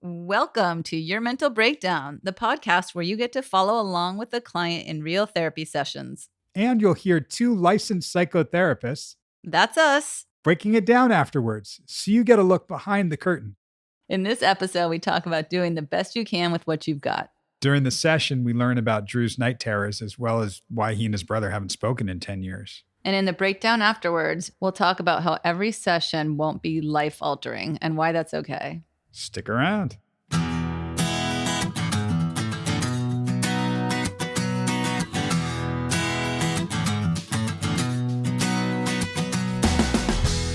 Welcome to Your Mental Breakdown, the podcast where you get to follow along with a client in real therapy sessions. And you'll hear two licensed psychotherapists That's us. breaking it down afterwards, so you get a look behind the curtain. In this episode, we talk about doing the best you can with what you've got. During the session, we learn about Drew's night terrors as well as why he and his brother haven't spoken in 10 years. And in the breakdown afterwards, we'll talk about how every session won't be life-altering and why that's okay. Stick around.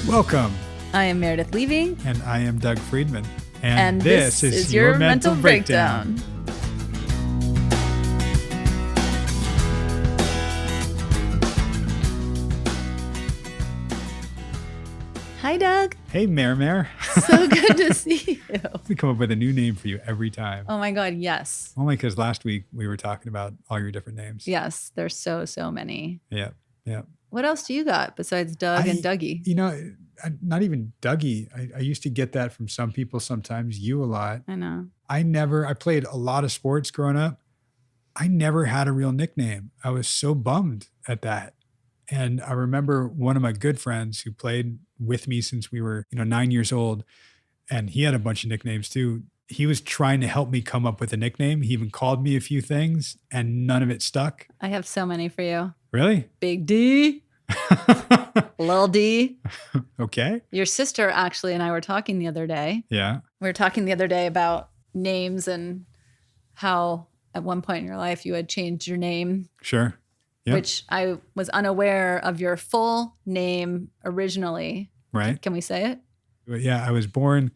Welcome. I am Meredith Levy. And I am Doug Friedman. And this is Your Mental Breakdown. Hi, Doug. Hey, MerMer. So good to see you. We come up with a new name for you every time. Oh my God, yes. Only because last week we were talking about all your different names. Yes, there's so many. Yeah. What else do you got besides Doug and Dougie? You know, not even Dougie. I used to get that from some people sometimes, you a lot. I know. I played a lot of sports growing up. I never had a real nickname. I was so bummed at that. And I remember one of my good friends who played with me since we were, 9 years old, and he had a bunch of nicknames too. He was trying to help me come up with a nickname. He even called me a few things and none of it stuck. I have so many for you. Really? Big D. Lil D. Okay. Your sister actually and I were talking the other day. Yeah. We were talking the other day about names and how at one point in your life you had changed your name. Sure. Yep. Which I was unaware of your full name originally. Right. Can we say it? Yeah, I was born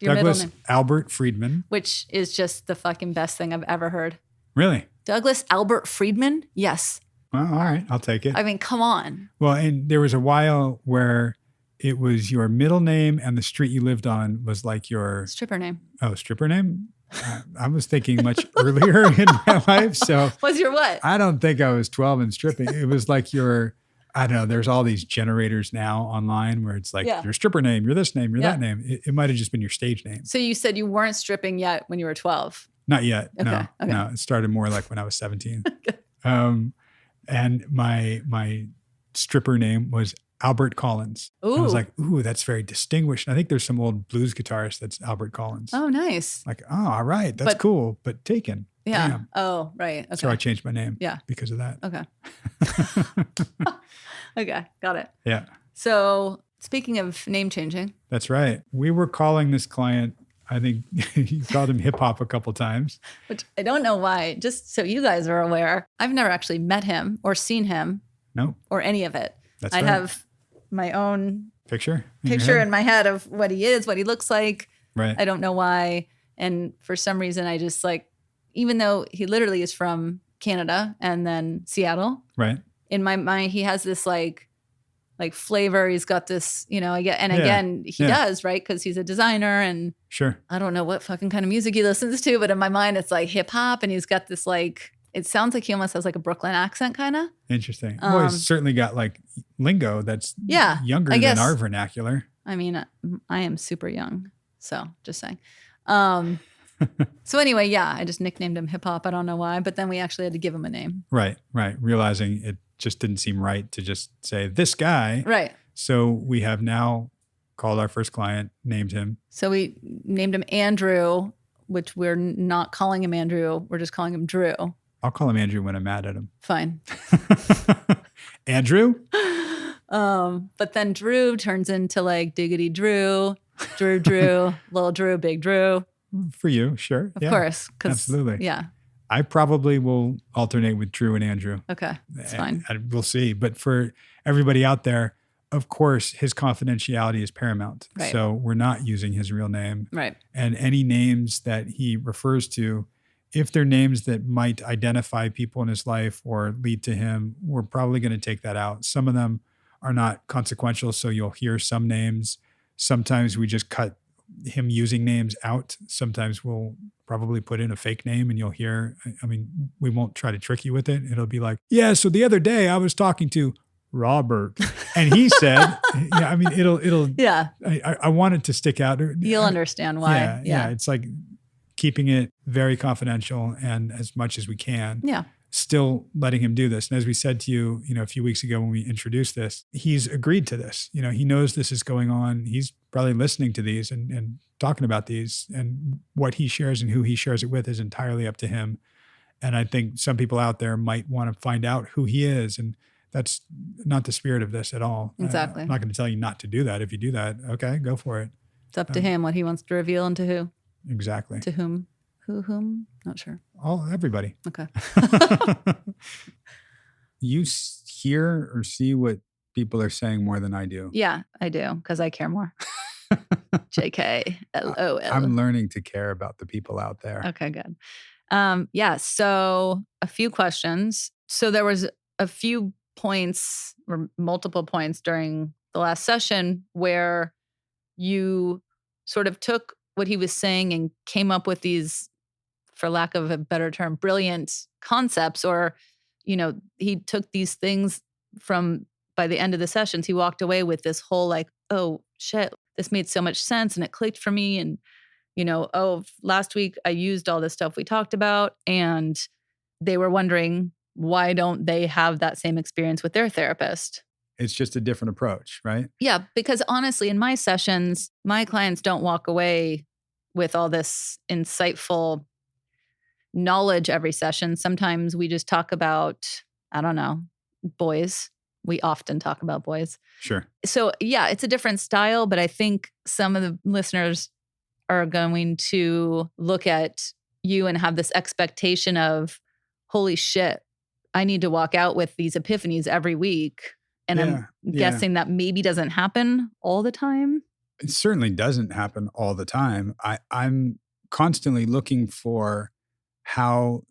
Your Douglas middle name. Albert Friedman. Which is just the fucking best thing I've ever heard. Really? Douglas Albert Friedman? Yes. Well, all right, I'll take it. I mean, come on. Well, and there was a while where it was your middle name and the street you lived on was like your... Stripper name. Oh, stripper name? I was thinking much earlier in my life. So was your what? I don't think I was 12 and stripping. It was like your, I don't know, there's all these generators now online where it's like your stripper name, you're this name, you're that name. It might have just been your stage name. So you said you weren't stripping yet when you were 12? Not yet. Okay. No, it started more like when I was 17. And my stripper name was Albert Collins. Ooh. I was like, ooh, that's very distinguished. And I think there's some old blues guitarist that's Albert Collins. Oh, nice. Like, oh, all right. That's cool, but taken. Yeah. Damn. Oh, right. Okay. So I changed my name. Yeah. Because of that. Okay. Okay. Got it. Yeah. So speaking of name changing. That's right. We were calling this client, I think you called him hip hop a couple times. Which I don't know why. Just so you guys are aware, I've never actually met him or seen him. No. Or any of it. That's I right. have my own picture in my head of what he is, what he looks like. Right. I don't know why. And for some reason, I just like, even though he literally is from Canada and then Seattle. Right. In my mind, he has this like flavor. He's got this, again, he does, right? Because he's a designer and sure. I don't know what fucking kind of music he listens to, but in my mind, it's like hip hop and he's got this like, it sounds like he almost has like a Brooklyn accent kind of. Interesting. Well, he's certainly got like lingo that's younger than our vernacular. I mean, I am super young. So just saying. So anyway, I just nicknamed him hip hop. I don't know why, but then we actually had to give him a name. Right. Realizing it just didn't seem right to just say this guy. Right. So we have now called our first client, named him. So we named him Andrew, which we're not calling him Andrew. We're just calling him Drew. I'll call him Andrew when I'm mad at him. Fine. Andrew? But then Drew turns into like Diggity Drew, Little Drew, Big Drew. For you, sure. Of course. Absolutely. Yeah. I probably will alternate with Drew and Andrew. Okay. It's fine. We'll see. But for everybody out there, of course, his confidentiality is paramount. Right. So we're not using his real name. Right. And any names that he refers to, if they're names that might identify people in his life or lead to him, we're probably going to take that out. Some of them are not consequential, so you'll hear some names. Sometimes we just cut him using names out. Sometimes we'll probably put in a fake name and you'll hear, I mean, we won't try to trick you with it. It'll be like, yeah, so the other day I was talking to Robert. And he said, yeah, I mean, it'll, Yeah. I want it to stick out. You'll understand why. Yeah. It's like keeping it very confidential and as much as we can. Yeah. Still letting him do this. And as we said to you, a few weeks ago when we introduced this, he's agreed to this. He knows this is going on. He's probably listening to these and talking about these, and what he shares and who he shares it with is entirely up to him. And I think some people out there might want to find out who he is. And that's not the spirit of this at all. Exactly. I'm not going to tell you not to do that. If you do that, okay, go for it. It's up to him what he wants to reveal and to who. Exactly. To whom? Whom? Not sure. Everybody. Okay. You hear or see what people are saying more than I do. Yeah, I do, because I care more. JK, LOL. I'm learning to care about the people out there. Okay, good. Yeah, so a few questions. So there was a few points or multiple points during the last session where you sort of took what he was saying and came up with these, for lack of a better term, brilliant concepts, or, he took these things by the end of the sessions, he walked away with this whole like, oh shit, this made so much sense and it clicked for me. And, last week I used all this stuff we talked about, and they were wondering, why don't they have that same experience with their therapist? It's just a different approach, right? Yeah, because honestly, in my sessions, my clients don't walk away with all this insightful knowledge every session. Sometimes we just talk about, I don't know, boys. We often talk about boys. Sure. So yeah, it's a different style, but I think some of the listeners are going to look at you and have this expectation of, holy shit, I need to walk out with these epiphanies every week. And I'm guessing that maybe doesn't happen all the time. It certainly doesn't happen all the time. I'm constantly looking for how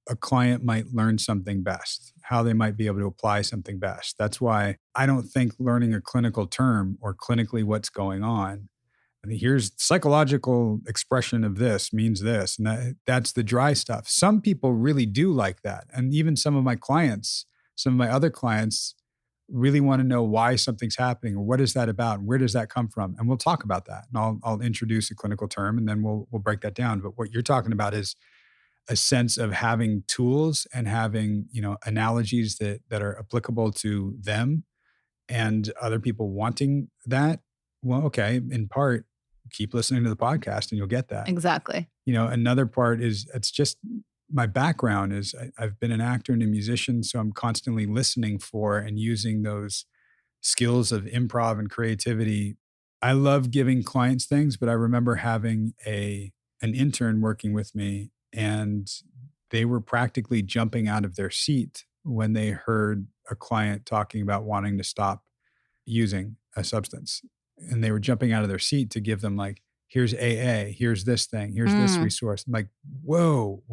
a client might learn something best, how they might be able to apply something best. That's why I don't think learning a clinical term or clinically what's going on, here's psychological expression of this means this, and that's the dry stuff. Some people really do like that. And even some of my other clients really want to know why something's happening, or what is that about, and where does that come from? And we'll talk about that. And I'll introduce a clinical term, and then we'll break that down. But what you're talking about is a sense of having tools and having, analogies that are applicable to them and other people wanting that. Well, okay, in part, keep listening to the podcast and you'll get that. Exactly. Another part is, it's just my background is I've been an actor and a musician, so I'm constantly listening for and using those skills of improv and creativity. I love giving clients things, but I remember having an intern working with me, and they were practically jumping out of their seat when they heard a client talking about wanting to stop using a substance. And they were jumping out of their seat to give them like, here's AA, here's this thing, here's this resource. I'm like, whoa,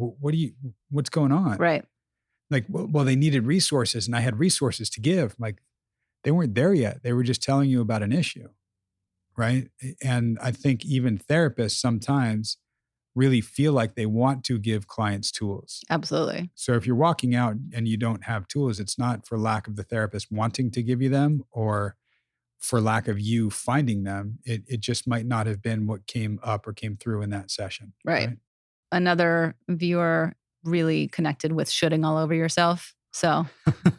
what's going on? Right. Like, well, they needed resources and I had resources to give. Like, they weren't there yet. They were just telling you about an issue. Right. And I think even therapists sometimes really feel like they want to give clients tools. Absolutely. So if you're walking out and you don't have tools, it's not for lack of the therapist wanting to give you them or for lack of you finding them. It just might not have been what came up or came through in that session. Right. Another viewer really connected with shooting all over yourself. So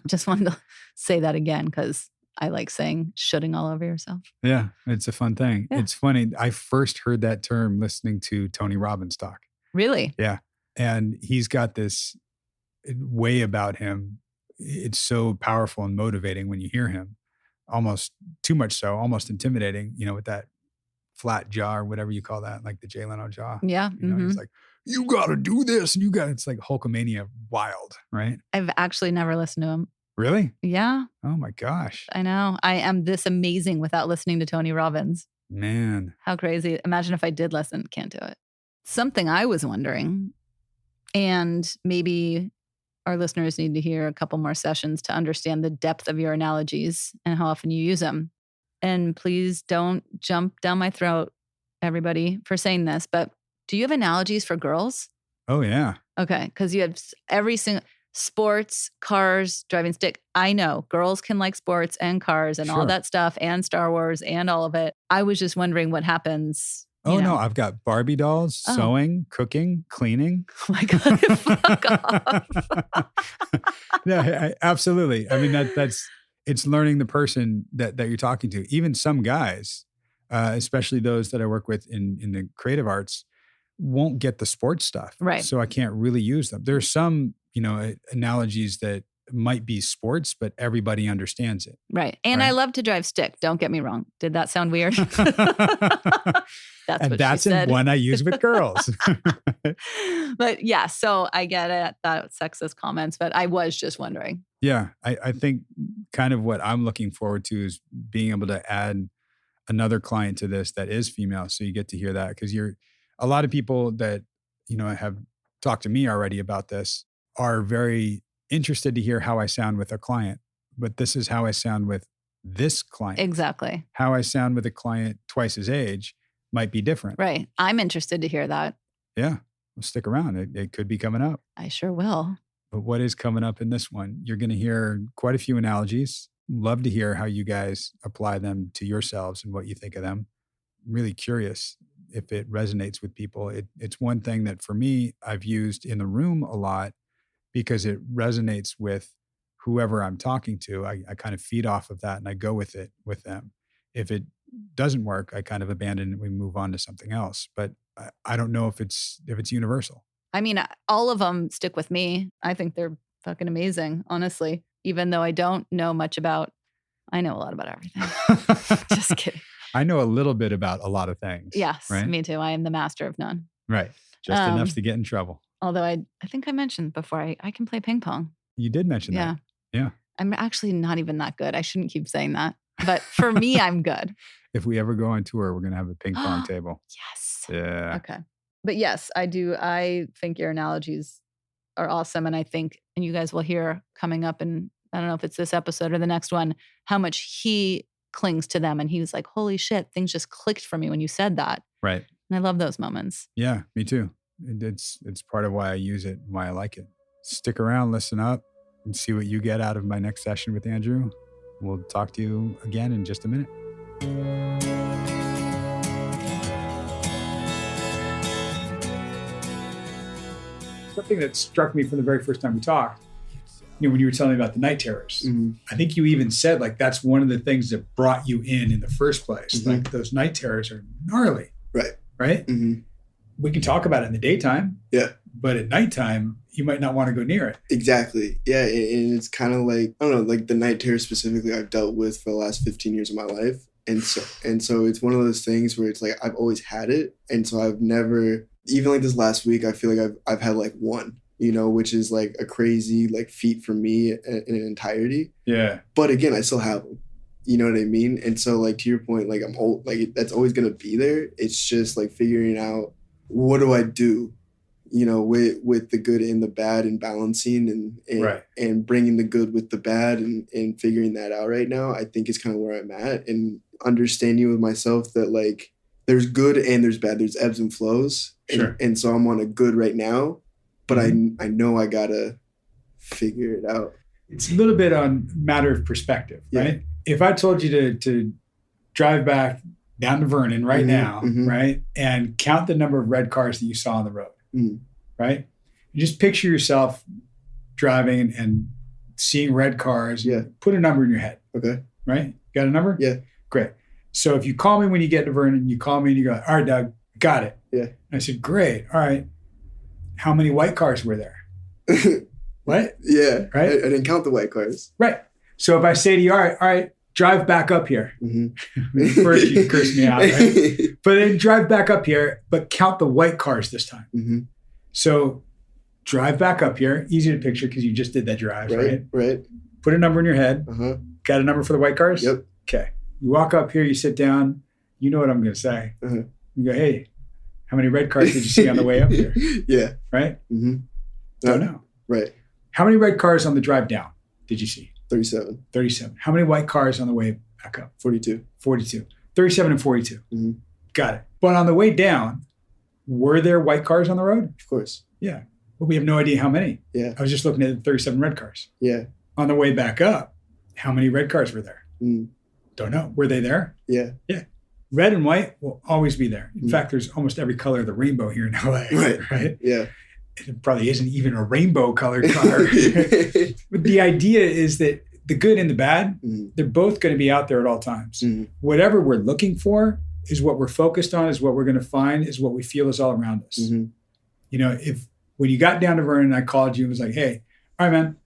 just wanted to say that again, because I like saying shooting all over yourself. Yeah, it's a fun thing. Yeah. It's funny. I first heard that term listening to Tony Robbins talk. Really? Yeah. And he's got this way about him. It's so powerful and motivating when you hear him, almost too much so, almost intimidating, with that flat jaw or whatever you call that, like the Jay Leno jaw. Yeah. He's like, you got to do this. And it's like Hulkamania wild, right? I've actually never listened to him. Really? Yeah. Oh my gosh. I know. I am this amazing without listening to Tony Robbins. Man. How crazy. Imagine if I did listen. Can't do it. Something I was wondering, and maybe our listeners need to hear a couple more sessions to understand the depth of your analogies and how often you use them. And please don't jump down my throat, everybody, for saying this, but do you have analogies for girls? Oh, yeah. Okay. Because you have every single... sports, cars, driving stick. I know girls can like sports and cars and all Sure. that stuff and Star Wars and all of it. I was just wondering what happens. Oh, no, I've got Barbie dolls, sewing, cooking, cleaning. Oh my God, fuck off. Yeah, absolutely. I mean, it's learning the person that you're talking to. Even some guys, especially those that I work with in the creative arts, won't get the sports stuff. Right. So I can't really use them. There's some, analogies that might be sports, but everybody understands it. Right. And I love to drive stick. Don't get me wrong. Did that sound weird? That's one I use with girls. But yeah, so I get it, that sexist comments, but I was just wondering. Yeah. I think kind of what I'm looking forward to is being able to add another client to this that is female. So you get to hear that because a lot of people that, have talked to me already about this are very interested to hear how I sound with a client, but this is how I sound with this client. Exactly. How I sound with a client twice his age might be different. Right. I'm interested to hear that. Yeah. Well, stick around. It could be coming up. I sure will. But what is coming up in this one? You're going to hear quite a few analogies. Love to hear how you guys apply them to yourselves and what you think of them. I'm really curious if it resonates with people. It's one thing that for me, I've used in the room a lot because it resonates with whoever I'm talking to. I kind of feed off of that and I go with it with them. If it doesn't work, I kind of abandon it. We move on to something else. But I don't know if it's universal. I mean, all of them stick with me. I think they're fucking amazing, honestly. Even though I don't know much about, I know a lot about everything. Just kidding. I know a little bit about a lot of things. Yes, right? Me too. I am the master of none. Right. Just enough to get in trouble. Although I think I mentioned before, I can play ping pong. You did mention that. Yeah. I'm actually not even that good. I shouldn't keep saying that. But for me, I'm good. If we ever go on tour, we're going to have a ping pong table. Yes. Yeah. Okay. But yes, I do. I think your analogies are awesome. And I think, and you guys will hear coming up in, I don't know if it's this episode or the next one, how much he clings to them. And he was like, holy shit, things just clicked for me when you said that. Right. And I love those moments. Yeah, me too. It's part of why I use it, why I like it. Stick around, listen up, and see what you get out of my next session with Andrew. We'll talk to you again in just a minute. Something that struck me from the very first time we talked, when you were telling me about the night terrors, I think you even said like that's one of the things that brought you in the first place. Like those night terrors are gnarly. Right? Mm-hmm. We can talk about it in the daytime. Yeah. But at nighttime, you might not want to go near it. Exactly. Yeah. And it's kind of like, I don't know, like the night terror specifically I've dealt with for the last 15 years of my life. And so it's one of those things where it's like, I've always had it. And so I've never, even like this last week, I feel like I've had like one, which is like a crazy like feat for me in an entirety. Yeah. But again, I still have them. You know what I mean? And so like, to your point, like I'm old, like that's always going to be there. It's just like figuring out what do I do, with the good and the bad and balancing and bringing the good with the bad and figuring that out right now, I think is kind of where I'm at and understanding with myself that like there's good and there's bad, there's ebbs and flows. Sure. And so I'm on a good right now, but I know I got to figure it out. It's a little bit on matter of perspective, right? If I told you to drive back down to Vernon right now, right, and count the number of red cars that you saw on the road, right? You just picture yourself driving and seeing red cars. Yeah. Put a number in your head. Okay. Right? Got a number? Yeah. Great. So if you call me when you get to Vernon, you call me and you go, all right, Doug, got it. Yeah. And I said, great. All right. How many white cars were there? What? Yeah. Right? I didn't count the white cars. Right. So if I say to you, all right, drive back up here. First you curse me out, right? But then drive back up here, but count the white cars this time. So drive back up here. Easy to picture because you just did that drive, right? Right. Put a number in your head. Got a number for the white cars? Yep. Okay. You walk up here, you sit down. You know what I'm going to say. You go, hey, how many red cars did you see on the way up here? Yeah. Right? Don't know. Right. How many red cars on the drive down did you see? 37. 37. How many white cars on the way back up? 42. 42. 37 and 42. Got it. But on the way down, were there white cars on the road? Of course. Yeah. but we have no idea how many. Yeah. I was just looking at the 37 red cars. Yeah. On the way back up, how many red cars were there? Mm. Don't know. Were they there? Yeah. Yeah. Red and white will always be there. In fact, there's almost every color of the rainbow here in LA. Right? Yeah. It probably isn't even a rainbow colored car. But the idea is that the good and the bad, they're both going to be out there at all times. Whatever we're looking for is what we're focused on, is what we're going to find, is what we feel is all around us. You know, if when you got down to Vernon, I called you and was like, hey, all right, man,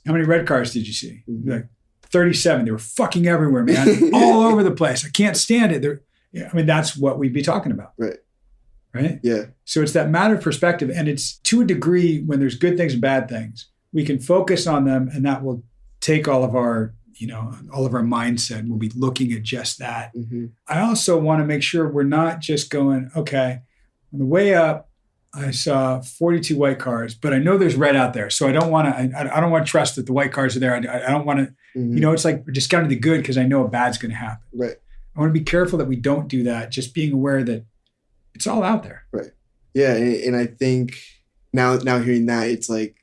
how many red cars did you see? Like 37. They were fucking everywhere, man. All over the place. I can't stand it. I mean, that's what we'd be talking about. Right? Yeah. So it's that matter of perspective. And it's to a degree, when there's good things and bad things, we can focus on them, and that will take all of our, all of our mindset. We'll be looking at just that. I also want to make sure we're not just going, okay, on the way up, I saw 42 white cars, but I know there's red out there. So I don't want to, I don't want to trust that the white cars are there. I don't want to, it's like we're discounting the good because I know a bad's going to happen. I want to be careful that we don't do that. Just being aware that it's all out there. Yeah. And I think now hearing that, it's like,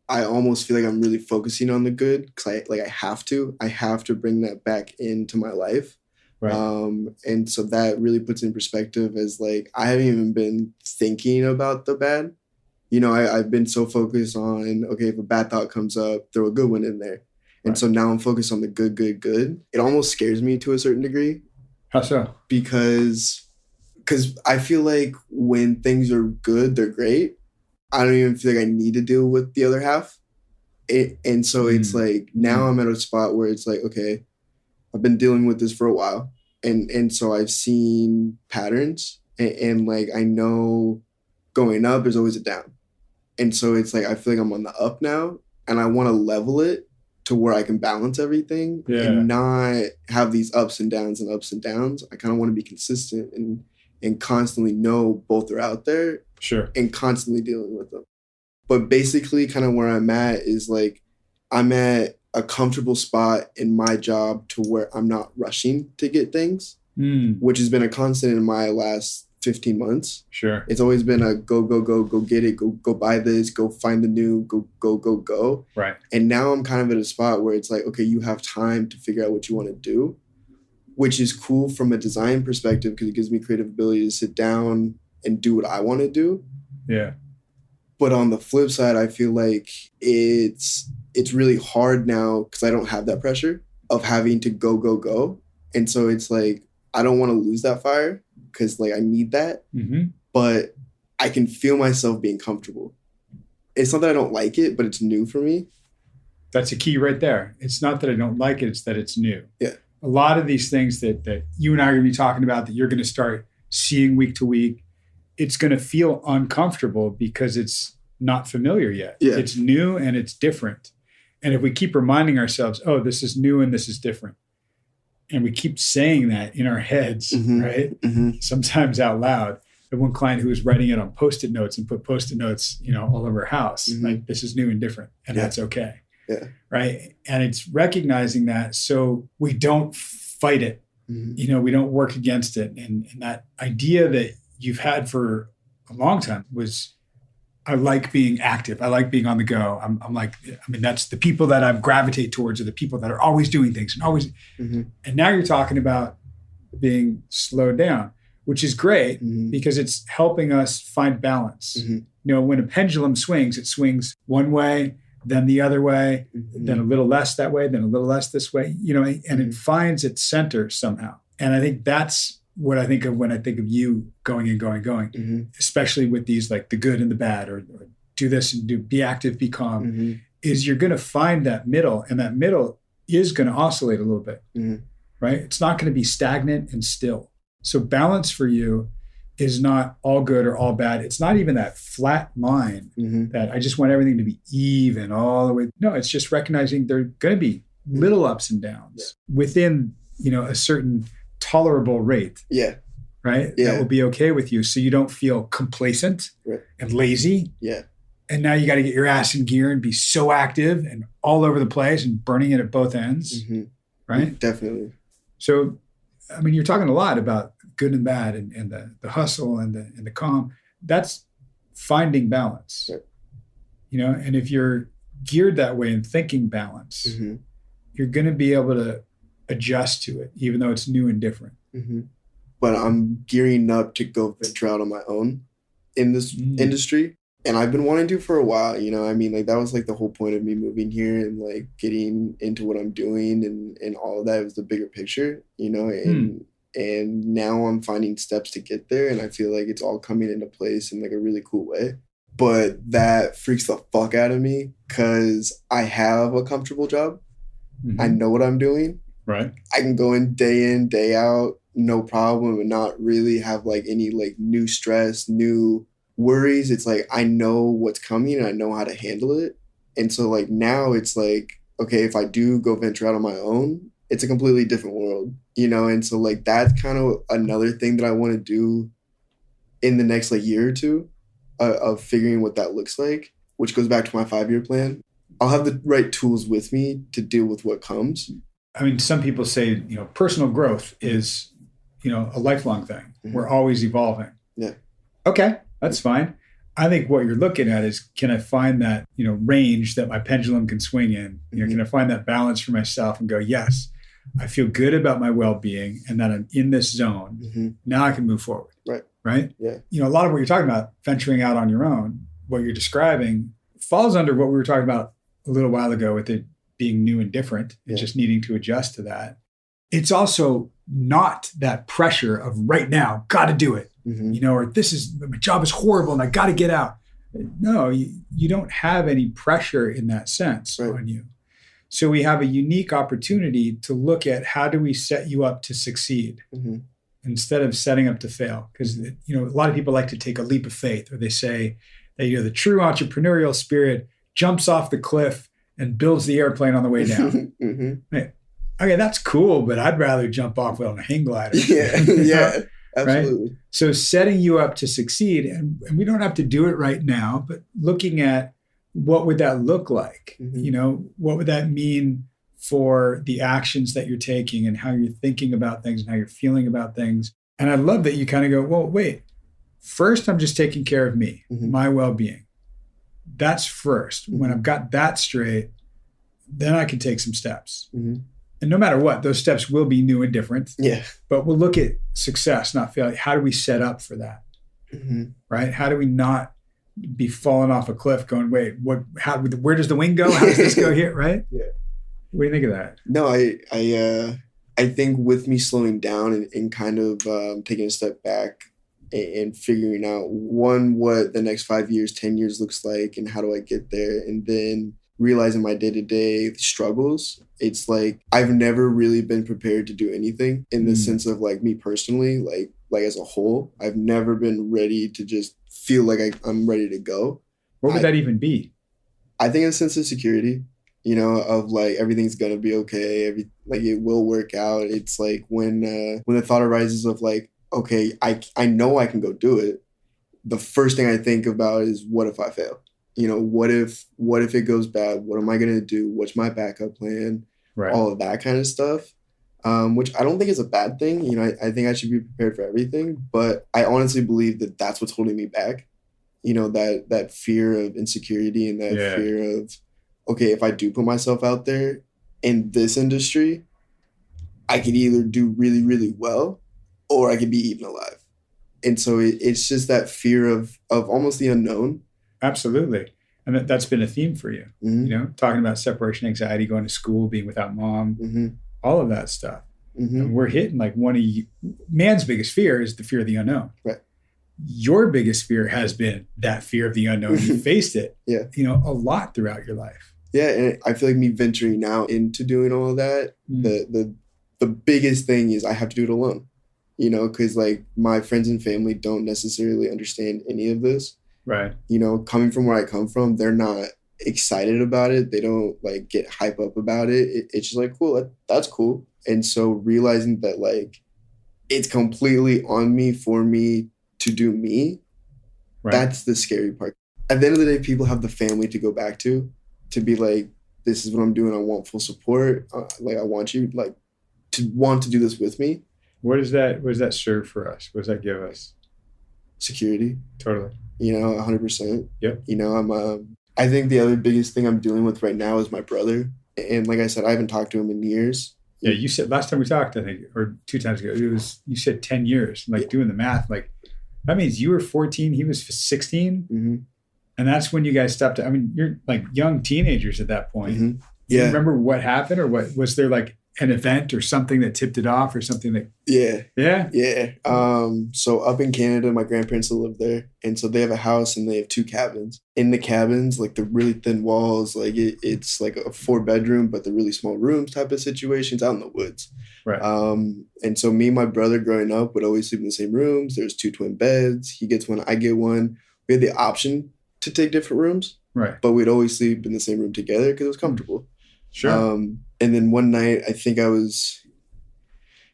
I almost feel like I'm really focusing on the good because I have to bring that back into my life. And so that really puts in perspective as like, I haven't even been thinking about the bad. I've been so focused on, okay, if a bad thought comes up, throw a good one in there. And so now I'm focused on the good. It almost scares me to a certain degree. How so? Because I feel like when things are good, they're great. I don't even feel like I need to deal with the other half. And so it's like, now I'm at a spot where it's like, okay, I've been dealing with this for a while. And so I've seen patterns and like, I know going up, there's always a down. And so it's like, I feel like I'm on the up now, and I want to level it to where I can balance everything and not have these ups and downs. I kind of want to be consistent and constantly know both are out there. And constantly dealing with them. But basically kind of where I'm at is like, I'm at a comfortable spot in my job to where I'm not rushing to get things, which has been a constant in my last 15 months. It's always been a go get it, go buy this, go find the new, go. And now I'm kind of at a spot where it's like, okay, you have time to figure out what you want to do, which is cool from a design perspective because it gives me creative ability to sit down and do what I want to do. But on the flip side, I feel like it's really hard now because I don't have that pressure of having to go. And so it's like, I don't want to lose that fire because like I need that. But I can feel myself being comfortable. It's not that I don't like it, but it's new for me. That's a key right there. It's not that I don't like it, it's that it's new. A lot of these things that you and I are going to be talking about that you're going to start seeing week to week, it's going to feel uncomfortable because it's not familiar yet. It's new and it's different. And if we keep reminding ourselves, oh, this is new and this is different, and we keep saying that in our heads, right? Sometimes out loud. I had one client who was writing it on Post-it notes and put Post-it notes, all over her house. Like, this is new and different, and that's okay. Right. And it's recognizing that so we don't fight it. We don't work against it. And that idea that you've had for a long time was, I like being active. I like being on the go. I'm like, that's the people that I gravitate towards are the people that are always doing things and always. And now you're talking about being slowed down, which is great because it's helping us find balance. When a pendulum swings, it swings one way, then the other way, then a little less that way, then a little less this way, and it finds its center somehow. And I think that's what I think of when I think of you going, especially with these, like the good and the bad, or do this and be active, be calm, is you're going to find that middle, and that middle is going to oscillate a little bit, right? It's not going to be stagnant and still. So balance for you is not all good or all bad. It's not even that flat line that I just want everything to be even all the way. No, it's just recognizing there are going to be little ups and downs within, a certain tolerable rate. Right? That will be okay with you. So you don't feel complacent and lazy. And now you got to get your ass in gear and be so active and all over the place and burning it at both ends. Right? Definitely. So, you're talking a lot about good and bad and the hustle and the calm. That's finding balance. and if you're geared that way and thinking balance, you're going to be able to adjust to it, even though it's new and different. But I'm gearing up to go venture out on my own in this industry. And I've been wanting to for a while, I mean, like that was like the whole point of me moving here and like getting into what I'm doing and all of that was the bigger picture, and now I'm finding steps to get there. And I feel like it's all coming into place in like a really cool way. But that freaks the fuck out of me because I have a comfortable job. I know what I'm doing. Right. I can go in, day out, no problem, and not really have like any like new stress, new worries. It's like I know what's coming and I know how to handle it. And so like now it's like, okay, if I do go venture out on my own, it's a completely different world, And so like that's kind of another thing that I want to do in the next like year or two of figuring what that looks like, which goes back to my 5-year plan. I'll have the right tools with me to deal with what comes. I mean, some people say, personal growth is, a lifelong thing. We're always evolving. Yeah. Okay, that's fine. I think what you're looking at is, can I find that, range that my pendulum can swing in? Can I find that balance for myself and go, yes, I feel good about my well-being and that I'm in this zone. Now I can move forward. Right? Yeah. A lot of what you're talking about, venturing out on your own, what you're describing falls under what we were talking about a little while ago with it being new and different and just needing to adjust to that. It's also not that pressure of right now, got to do it, or my job is horrible and I got to get out. No, you don't have any pressure in that sense on you. So we have a unique opportunity to look at how do we set you up to succeed instead of setting up to fail. Because, a lot of people like to take a leap of faith, or they say that, the true entrepreneurial spirit jumps off the cliff and builds the airplane on the way down. Right. Okay, that's cool, but I'd rather jump off on a hang glider. Yeah, absolutely. Right? So setting you up to succeed, and we don't have to do it right now, but looking at what would that look like? What would that mean for the actions that you're taking and how you're thinking about things and how you're feeling about things. And I love that you kind of go, well, wait, first I'm just taking care of me, my well-being. That's first. When I've got that straight, then I can take some steps. And no matter what, those steps will be new and different. Yeah. But we'll look at success, not failure. How do we set up for that? Right? How do we not be falling off a cliff going, wait, where does the wing go? How does this go here? Right? Yeah. What do you think of that? No, I think with me slowing down and kind of taking a step back and figuring out what the next 5 years, 10 years looks like and how do I get there, and then realizing my day-to-day struggles, it's like I've never really been prepared to do anything in the sense of like me personally, like as a whole. I've never been ready to just feel like I'm ready to go. What would that even be? I think a sense of security, of like everything's gonna be okay, like it will work out. It's like when the thought arises of like, okay, I know I can go do it. The first thing I think about is what if I fail? What if it goes bad? What am I gonna do? What's my backup plan? Right. All of that kind of stuff, which I don't think is a bad thing. I think I should be prepared for everything, but I honestly believe that that's what's holding me back. That fear of insecurity and that fear of, okay, if I do put myself out there in this industry, I could either do really, really well or I could be eaten alive. And so it's just that fear of almost the unknown. Absolutely. And that's been a theme for you, talking about separation anxiety, going to school, being without mom, all of that stuff. And we're hitting like man's biggest fear is the fear of the unknown. Right. Your biggest fear has been that fear of the unknown. You faced it, a lot throughout your life. Yeah. And I feel like me venturing now into doing all of that, the biggest thing is I have to do it alone, because like my friends and family don't necessarily understand any of this. Right. Coming from where I come from, they're not excited about it. They don't like get hype up about it. It's just like, cool, that's cool. And so realizing that like it's completely on me for me to do me, that's the scary part. At the end of the day, people have the family to go back to be like, this is what I'm doing. I want full support. Like I want you like to want to do this with me. What does that serve for us? What does that give us? Security. Totally. 100%. Yep. I think the other biggest thing I'm dealing with right now is my brother. And like I said, I haven't talked to him in years. Yeah, you said last time we talked, I think, or 2 times ago, you said 10 years. Like doing the math, like that means you were 14, he was 16. Mm-hmm. And that's when you guys stopped. I mean, you're like young teenagers at that point. Mm-hmm. Do you remember what happened, or what was there like an event or something that tipped it off, or something that? Yeah. So up in Canada, my grandparents still live there, and so they have a house and they have 2 cabins. In the cabins, like the really thin walls, like it's like a 4-bedroom, but the really small rooms type of situations out in the woods. Right. And so me and my brother growing up would always sleep in the same rooms. There's 2 twin beds. He gets one, I get one. We had the option to take different rooms, right? But we'd always sleep in the same room together because it was comfortable. Sure. And then one night, I think I was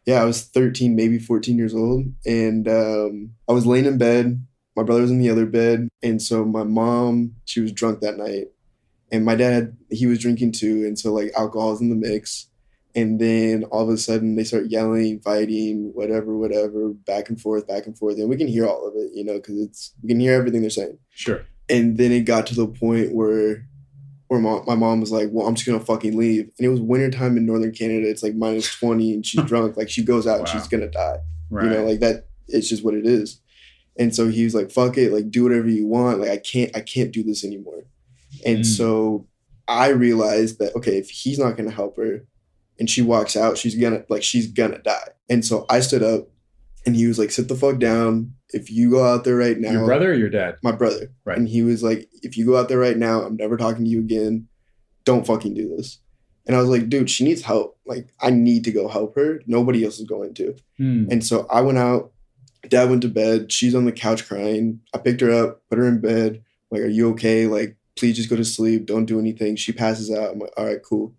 13, maybe 14 years old. And I was laying in bed. My brother was in the other bed. And so my mom, she was drunk that night. And my dad, he was drinking too. And so like alcohol's in the mix. And then all of a sudden they start yelling, fighting, whatever, back and forth. And we can hear all of it, you know, because we can hear everything they're saying. Sure. And then it got to the point where my mom was like, well, I'm just going to fucking leave. And it was wintertime in northern Canada. It's like -20 and she's drunk. Like she goes out and she's going to die. Right. You know, like that, it's just what it is. And so he was like, fuck it, like do whatever you want. Like I can't do this anymore. And so I realized that, okay, if he's not going to help her and she walks out, she's gonna die. And so I stood up and he was like, sit the fuck down. If you go out there right now. Your brother or your dad? My brother. Right. And he was like, if you go out there right now, I'm never talking to you again. Don't fucking do this. And I was like, dude, she needs help. Like, I need to go help her. Nobody else is going to. And so I went out. Dad went to bed. She's on the couch crying. I picked her up, put her in bed. Like, are you okay? Like, please just go to sleep. Don't do anything. She passes out. I'm like, all right, cool.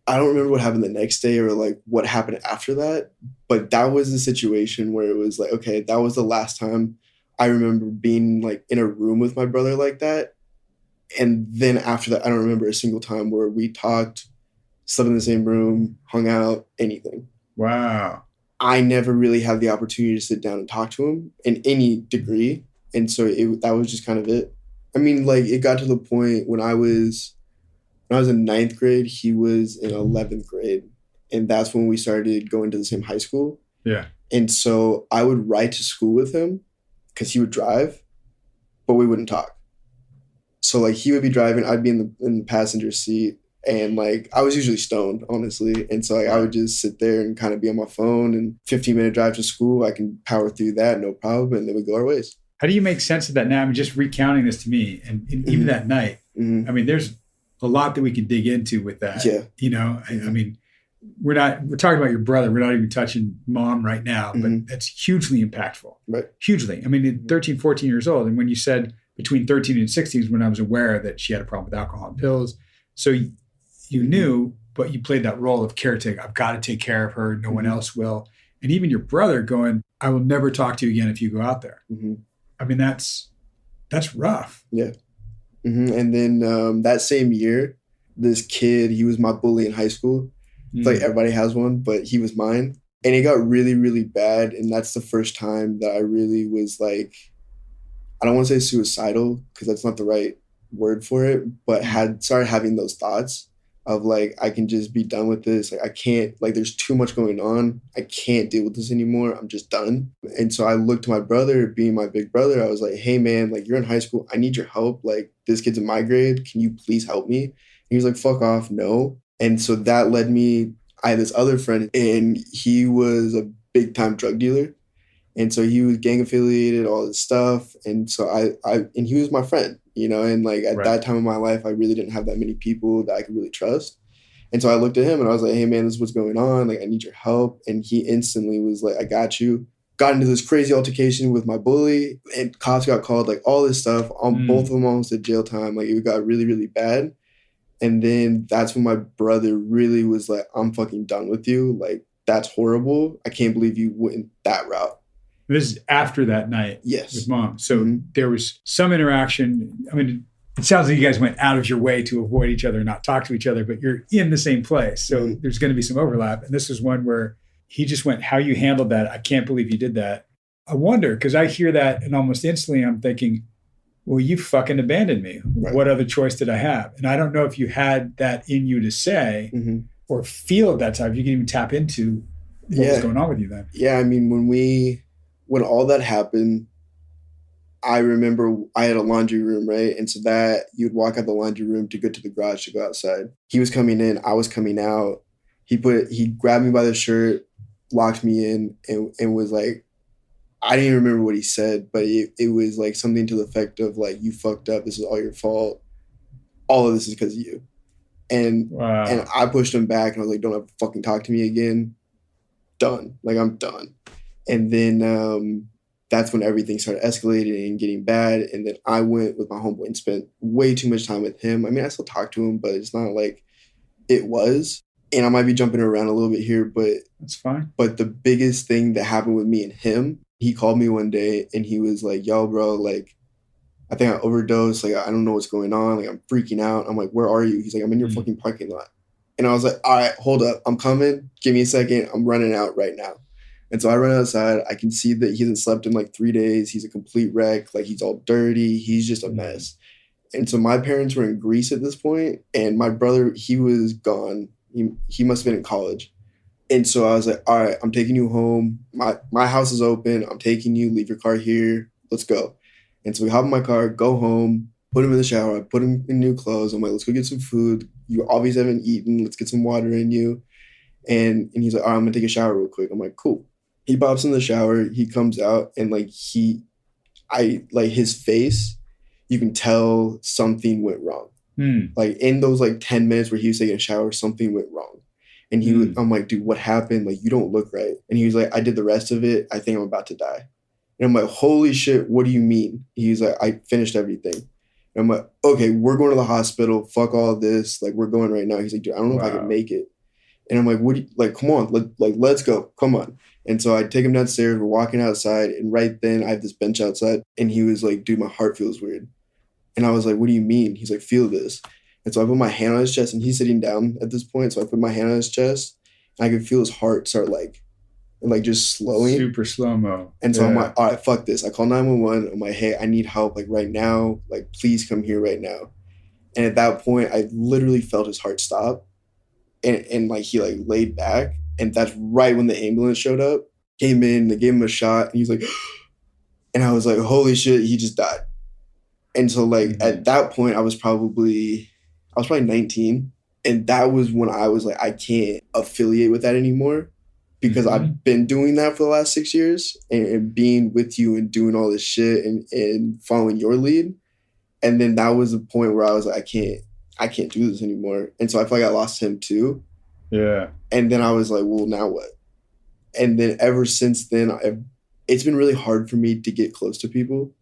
I don't remember what happened the next day or like what happened after that, but that was the situation where it was like, okay, that was the last time I remember being like in a room with my brother like that. And then after that, I don't remember a single time where we talked, slept in the same room, hung out, anything. Wow. I never really had the opportunity to sit down and talk to him in any degree. And so that was just kind of it. I mean, like it got to the point when I was in 9th grade, he was in 11th grade. And that's when we started going to the same high school. Yeah. And so I would ride to school with him because he would drive, but we wouldn't talk. So like he would be driving, I'd be in the passenger seat. And like I was usually stoned, honestly. And so like I would just sit there and kind of be on my phone, and 15-minute drive to school, I can power through that, no problem. And then we go our ways. How do you make sense of that now? I mean, just recounting this to me and even that night, I mean, there's a lot that we can dig into with that. Yeah. You know, I mean, we're talking about your brother. We're not even touching mom right now, but that's hugely impactful. Right. Hugely. I mean, 13, 14 years old. And when you said between 13 and 16 is when I was aware that she had a problem with alcohol and pills. So you knew, but you played that role of caretaker. I've got to take care of her. No one else will. And even your brother going, I will never talk to you again if you go out there. I mean, that's rough. Yeah. And then that same year, this kid, he was my bully in high school. It's like everybody has one, but he was mine. And it got really, really bad. And that's the first time that I really was like, I don't want to say suicidal because that's not the right word for it, but started having those thoughts of like, I can just be done with this. Like I can't, like there's too much going on. I can't deal with this anymore. I'm just done. And so I looked to my brother, being my big brother. I was like, hey man, like you're in high school. I need your help. Like this kid's in my grade. Can you please help me? And he was like, fuck off. No. And so that led me, I had this other friend and he was a big time drug dealer. And so he was gang affiliated, all this stuff. And so and he was my friend, you know, and like at that time in my life, I really didn't have that many people that I could really trust. And so I looked at him and I was like, hey man, this is what's going on. Like, I need your help. And he instantly was like, I got you. Got into this crazy altercation with my bully and cops got called, like all this stuff. Both of them almost did jail time. Like it got really, really bad. And then that's when my brother really was like, I'm fucking done with you. Like, that's horrible. I can't believe you went that route. This is after that night with mom. So there was some interaction. I mean, it sounds like you guys went out of your way to avoid each other, not talk to each other, but you're in the same place. So there's going to be some overlap. And this is one where he just went, how you handled that. I can't believe you did that. I wonder, because I hear that and almost instantly I'm thinking, well, you fucking abandoned me. Right. What other choice did I have? And I don't know if you had that in you to say or feel at that time. If you can even tap into what was going on with you then. Yeah, I mean, when all that happened, I remember I had a laundry room, right? And so that you'd walk out the laundry room to go to the garage to go outside. He was coming in, I was coming out. He grabbed me by the shirt, locked me in, and was like, I didn't even remember what he said, but it was like something to the effect of like, you fucked up. This is all your fault. All of this is because of you. And I pushed him back and I was like, don't ever fucking talk to me again. Done. Like, I'm done. And then that's when everything started escalating and getting bad. And then I went with my homeboy and spent way too much time with him. I mean, I still talk to him, but it's not like it was. And I might be jumping around a little bit here, but that's fine. But the biggest thing that happened with me and him, he called me one day and he was like, yo, bro, like, I think I overdosed. Like, I don't know what's going on. Like, I'm freaking out. I'm like, where are you? He's like, I'm in your fucking parking lot. And I was like, all right, hold up. I'm coming. Give me a second. I'm running out right now. And so I run outside. I can see that he hasn't slept in like 3 days. He's a complete wreck. Like, he's all dirty. He's just a mess. And so my parents were in Greece at this point, and my brother, he was gone. He must have been in college. And so I was like, all right, I'm taking you home. My house is open. I'm taking you. Leave your car here. Let's go. And so we hop in my car, go home, put him in the shower. I put him in new clothes. I'm like, let's go get some food. You obviously haven't eaten. Let's get some water in you. And he's like, all right, I'm going to take a shower real quick. I'm like, cool. He pops in the shower. He comes out and like his face, you can tell something went wrong. Like in those like 10 minutes where he was taking a shower, something went wrong. And I'm like, dude, what happened? Like, you don't look right. And he was like, I did the rest of it. I think I'm about to die. And I'm like, holy shit, what do you mean? He's like, I finished everything. And I'm like, okay, we're going to the hospital. Fuck all of this. Like, we're going right now. He's like, dude, I don't know if I can make it. And I'm like, what do you, like, come on, let's go. Come on. And so I take him downstairs. We're walking outside. And right then I have this bench outside. And he was like, dude, my heart feels weird. And I was like, what do you mean? He's like, feel this. And so I put my hand on his chest, and he's sitting down at this point. So I put my hand on his chest, and I could feel his heart start like just slowing. Super slow-mo. And so I'm like, all right, fuck this. I call 911. I'm like, hey, I need help like right now. Like, please come here right now. And at that point, I literally felt his heart stop. And like he like laid back. And that's right when the ambulance showed up, came in, they gave him a shot, and he's like, and I was like, holy shit, he just died. And so like at that point, I was probably 19. And that was when I was like, I can't affiliate with that anymore because I've been doing that for the last 6 years and being with you and doing all this shit and following your lead. And then that was the point where I was like, I can't do this anymore. And so I feel like I lost him too. Yeah. And then I was like, well, now what? And then ever since then, it's been really hard for me to get close to people.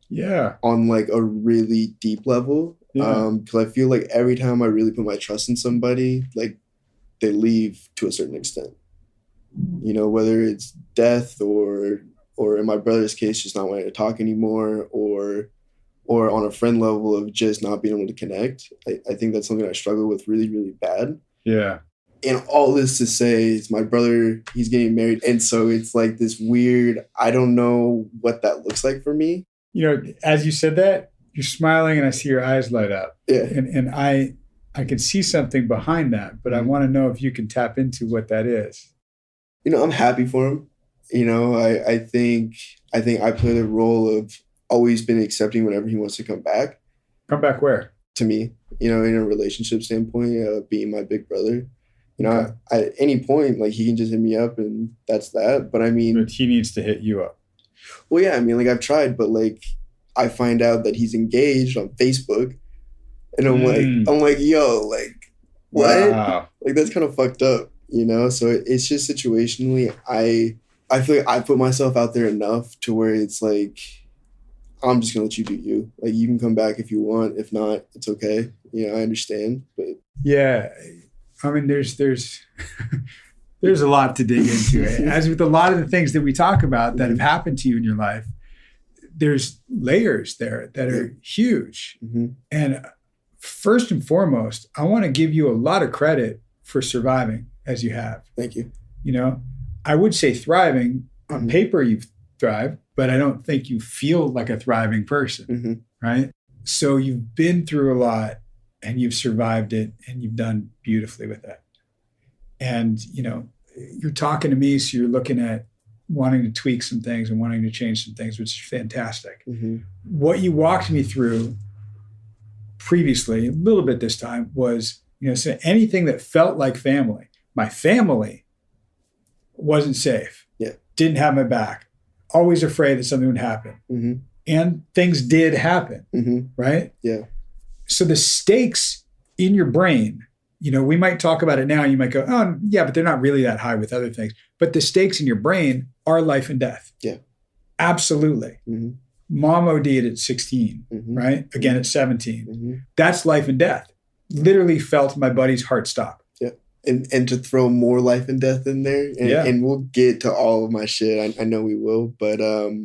Yeah. On like a really deep level. Yeah. Because I feel like every time I really put my trust in somebody, like they leave to a certain extent. You know, whether it's death or in my brother's case, just not wanting to talk anymore, or on a friend level of just not being able to connect. I think that's something I struggle with really, really bad. Yeah. And all this to say is my brother, he's getting married. And so it's like this weird, I don't know what that looks like for me. You know, as you said that, you're smiling and I see your eyes light up. Yeah. And I can see something behind that, but I want to know if you can tap into what that is. You know, I'm happy for him. You know, I think I play the role of always been accepting whenever he wants to come back. Come back where? To me, you know, in a relationship standpoint, being my big brother. You know, at any point, like he can just hit me up and that's that. But I mean, but he needs to hit you up. Well, yeah, I mean, like I've tried, but like I find out that he's engaged on Facebook, and I'm like, yo, like what? Wow. Like that's kind of fucked up, you know? So it's just situationally, I feel like I put myself out there enough to where it's like, I'm just gonna let you do you. Like you can come back if you want. If not, it's okay. You know, I understand. But yeah, I mean, there's there's a lot to dig into. As with a lot of the things that we talk about that have happened to you in your life, there's layers there that are huge. And first and foremost, I want to give you a lot of credit for surviving as you have. Thank you. You know, I would say thriving. On paper, you've thrived, but I don't think you feel like a thriving person. right? So you've been through a lot and you've survived it and you've done beautifully with it. And, you're talking to me, so you're looking at wanting to tweak some things and wanting to change some things, which is fantastic. Mm-hmm. What you walked me through previously, a little bit this time, was, so anything that felt like family, my family wasn't safe. Yeah. Didn't have my back. Always afraid that something would happen. Mm-hmm. And things did happen, mm-hmm. right? Yeah. So the stakes in your brain, we might talk about it now and you might go, oh, yeah, but they're not really that high with other things. But the stakes in your brain are life and death. Yeah. Absolutely. Mm-hmm. Mom OD'd at 16, mm-hmm. right? Again at 17. Mm-hmm. That's life and death. Literally felt my buddy's heart stop. Yeah. And to throw more life and death in there, and we'll get to all of my shit. I know we will, but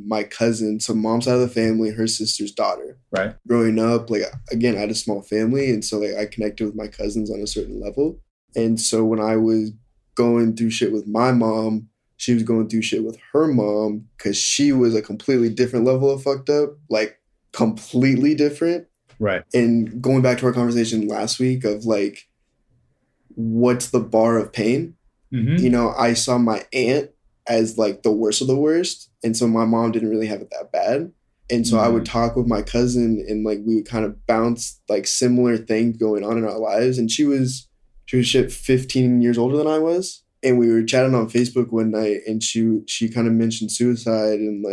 my cousin, so mom's side of the family, her sister's daughter. Right. Growing up, again, I had a small family, and so I connected with my cousins on a certain level. And so when I was going through shit with my mom, she was going through shit with her mom because she was a completely different level of fucked up, completely different. Right. And going back to our conversation last week of what's the bar of pain? Mm-hmm. I saw my aunt as the worst of the worst. And so my mom didn't really have it that bad. And so I would talk with my cousin and we would kind of bounce similar things going on in our lives. And she was shit 15 years older than I was. And we were chatting on Facebook one night and she kind of mentioned suicide and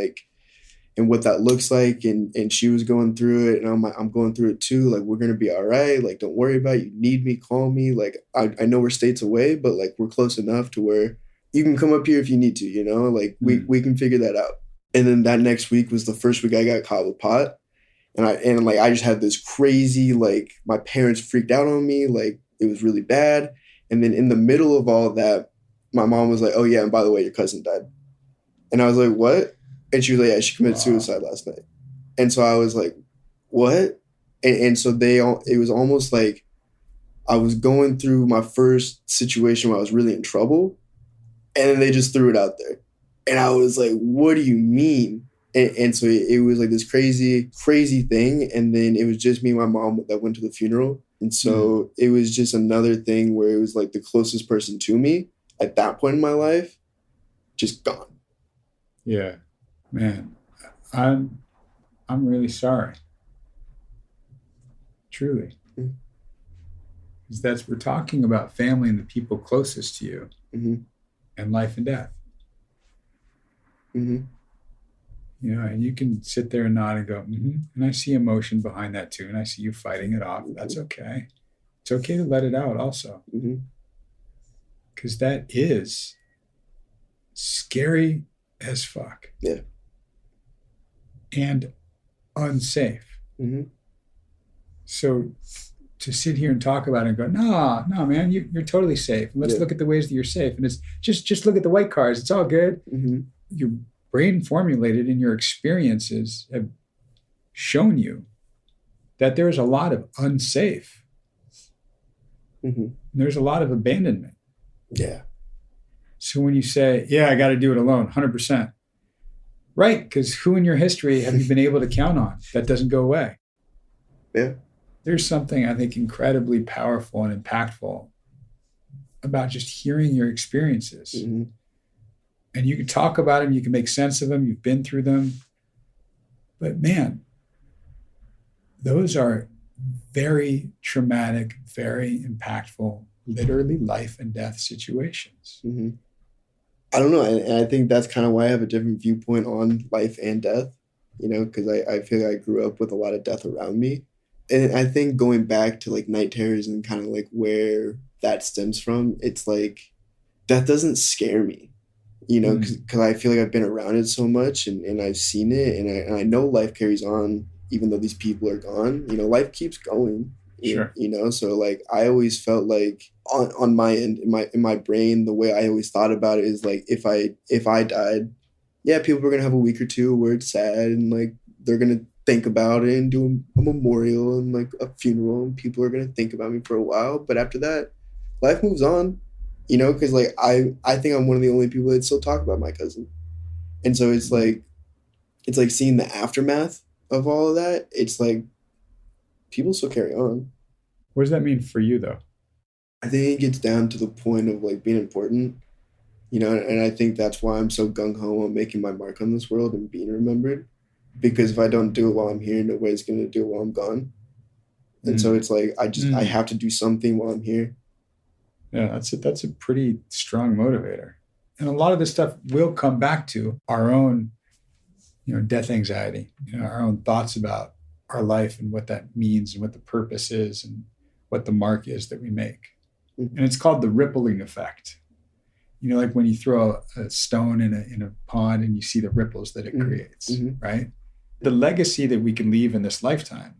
and what that looks like. And she was going through it. And I'm going through it too. We're going to be all right. Don't worry about it. You need me, call me. I know we're states away, but we're close enough to where you can come up here if you need to, we can figure that out. And then that next week was the first week I got caught with pot. And I just had this crazy, my parents freaked out on me. It was really bad. And then in the middle of all of that, my mom was like, oh yeah, and by the way, your cousin died. And I was like, what? And she was like, yeah, she committed suicide last night. And so I was like, what? And so it was almost like I was going through my first situation where I was really in trouble. And then they just threw it out there. And I was like, what do you mean? And so it was this crazy, crazy thing. And then it was just me and my mom that went to the funeral. And so it was just another thing where it was the closest person to me at that point in my life, just gone. Yeah. Man, I'm really sorry. Truly. Because we're talking about family and the people closest to you and life and death. Mm-hmm. And you can sit there and nod and go, and I see emotion behind that too. And I see you fighting it off. That's okay. It's okay to let it out also. Because that is scary as fuck. Yeah. And unsafe. So to sit here and talk about it and go, no, man, you're totally safe. Let's look at the ways that you're safe. And it's just look at the white cars. It's all good. Your brain formulated and your experiences have shown you that there's a lot of unsafe. There's a lot of abandonment. Yeah. So when you say, yeah, I got to do it alone, 100%. Right, because who in your history have you been able to count on that doesn't go away? Yeah. There's something I think incredibly powerful and impactful about just hearing your experiences. And you can talk about them, you can make sense of them, you've been through them. But man, those are very traumatic, very impactful, literally life and death situations. I don't know. And I think that's kind of why I have a different viewpoint on life and death, because I feel like I grew up with a lot of death around me. And I think going back to night terrors and kind of where that stems from, it's death doesn't scare me, because I feel like I've been around it so much and I've seen it and I know life carries on even though these people are gone. Life keeps going. Sure. So I always felt on my end, in my brain, the way I always thought about it is if I died, yeah, people are gonna have a week or two where it's sad and they're gonna think about it and do a memorial and a funeral and people are gonna think about me for a while. But after that, life moves on, because I think I'm one of the only people that still talk about my cousin. And so it's seeing the aftermath of all of that, it's like people still carry on. What does that mean for you, though? I think it gets down to the point of like being important, you know, and I think that's why I'm so gung ho on making my mark on this world and being remembered. Because if I don't do it while I'm here, nobody's going to do it while I'm gone. And so it's like, I have to do something while I'm here. Yeah, that's a pretty strong motivator. And a lot of this stuff will come back to our own, death anxiety, our own thoughts about our life and what that means and what the purpose is and what the mark is that we make. Mm-hmm. And it's called the rippling effect. Like when you throw a stone in a pond and you see the ripples that it creates, right? The legacy that we can leave in this lifetime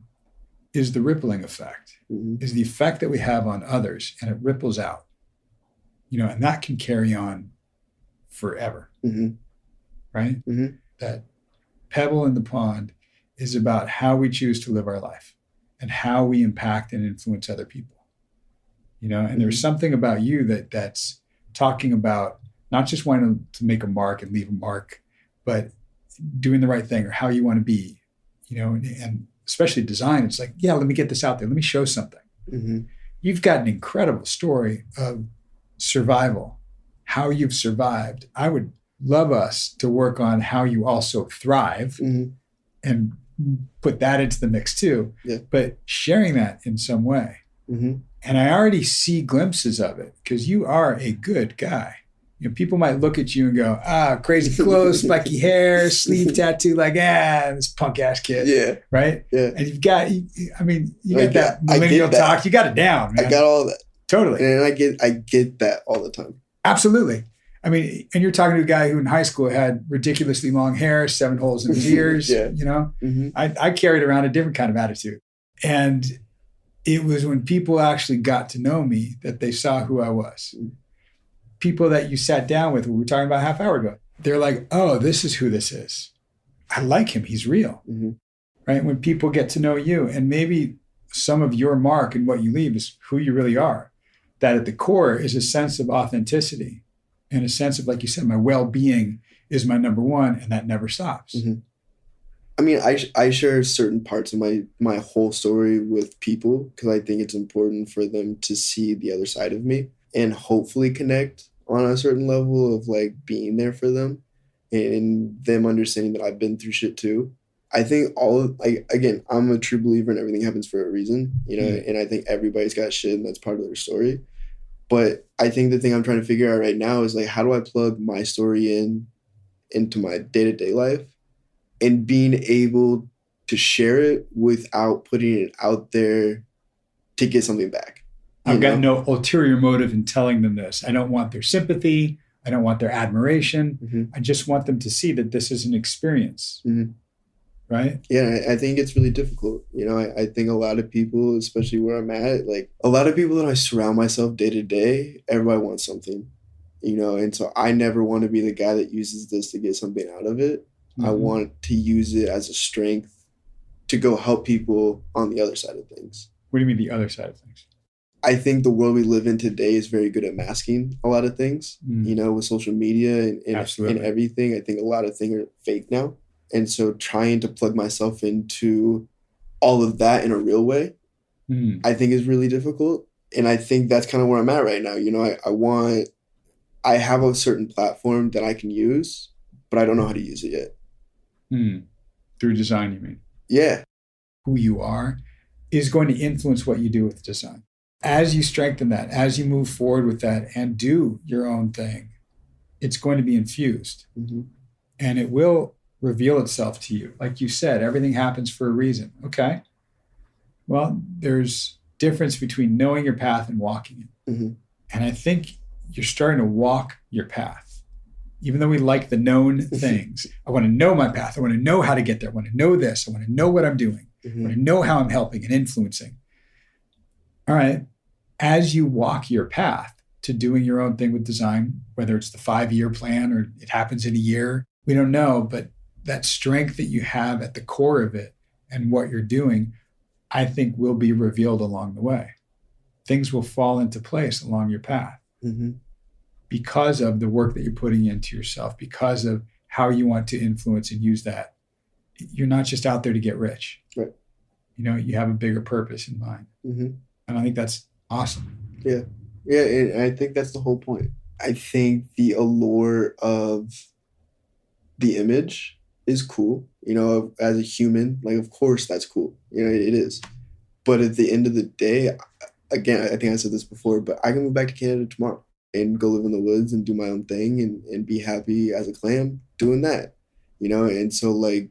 is the rippling effect, is the effect that we have on others, and it ripples out, and that can carry on forever, right? That pebble in the pond is about how we choose to live our life and how we impact and influence other people, and there's something about you that's talking about not just wanting to make a mark and leave a mark, but doing the right thing or how you want to be, and especially design. It's like, yeah, let me get this out there. Let me show something. You've got an incredible story of survival, how you've survived. I would love us to work on how you also thrive and put that into the mix too, but sharing that in some way. And I already see glimpses of it because you are a good guy. People might look at you and go, crazy clothes, spiky hair, sleeve tattoo, like, this punk ass kid. Yeah. Right? Yeah. And you've got, you got that millennial talk. You got it down, man. I got all that. Totally. And I get that all the time. Absolutely. I mean, and you're talking to a guy who in high school had ridiculously long hair, 7 holes in his ears, I carried around a different kind of attitude. And it was when people actually got to know me that they saw who I was. People that you sat down with, we were talking about a half hour ago, they're like, oh, this is who this is. I like him. He's real. Right? When people get to know you, and maybe some of your mark and what you leave is who you really are, that at the core is a sense of authenticity and a sense of, like you said, my well-being is my number one, and that never stops. I mean, I share certain parts of my whole story with people because I think it's important for them to see the other side of me and hopefully connect on a certain level of like being there for them and them understanding that I've been through shit too. I think again, I'm a true believer in everything happens for a reason, and I think everybody's got shit and that's part of their story. But I think the thing I'm trying to figure out right now is like, how do I plug my story into my day-to-day life and being able to share it without putting it out there to get something back. I've got no ulterior motive in telling them this. I don't want their sympathy. I don't want their admiration. I just want them to see that this is an experience. Right? Yeah, I think it's really difficult. I think a lot of people, especially where I'm at, like a lot of people that I surround myself day to day, everybody wants something, and so I never want to be the guy that uses this to get something out of it. I want to use it as a strength to go help people on the other side of things. What do you mean the other side of things? I think the world we live in today is very good at masking a lot of things, with social media and everything. I think a lot of things are fake now. And so trying to plug myself into all of that in a real way, I think is really difficult. And I think that's kind of where I'm at right now. I have a certain platform that I can use, but I don't know how to use it yet. Through design, you mean? Yeah. Who you are is going to influence what you do with design. As you strengthen that, as you move forward with that and do your own thing, it's going to be infused. And it will reveal itself to you. Like you said, everything happens for a reason. Okay. Well, there's difference between knowing your path and walking it. And I think you're starting to walk your path. Even though we like the known things, I want to know my path. I want to know how to get there. I want to know this. I want to know what I'm doing. I want to know how I'm helping and influencing. All right. As you walk your path to doing your own thing with design, whether it's the 5-year plan or it happens in a year, we don't know, but that strength that you have at the core of it and what you're doing, I think will be revealed along the way. Things will fall into place along your path because of the work that you're putting into yourself, because of how you want to influence and use that you're not just out there to get rich. Right. You know, you have a bigger purpose in mind. Mm-hmm. And I think that's awesome. Yeah. Yeah. And I think that's the whole point. I think the allure of the image is cool, you know, as a human. Like, of course, that's cool. You know, it is. But at the end of the day, again, I think I said this before, but I can move back to Canada tomorrow and go live in the woods and do my own thing and be happy as a clam doing that, you know? And so, like,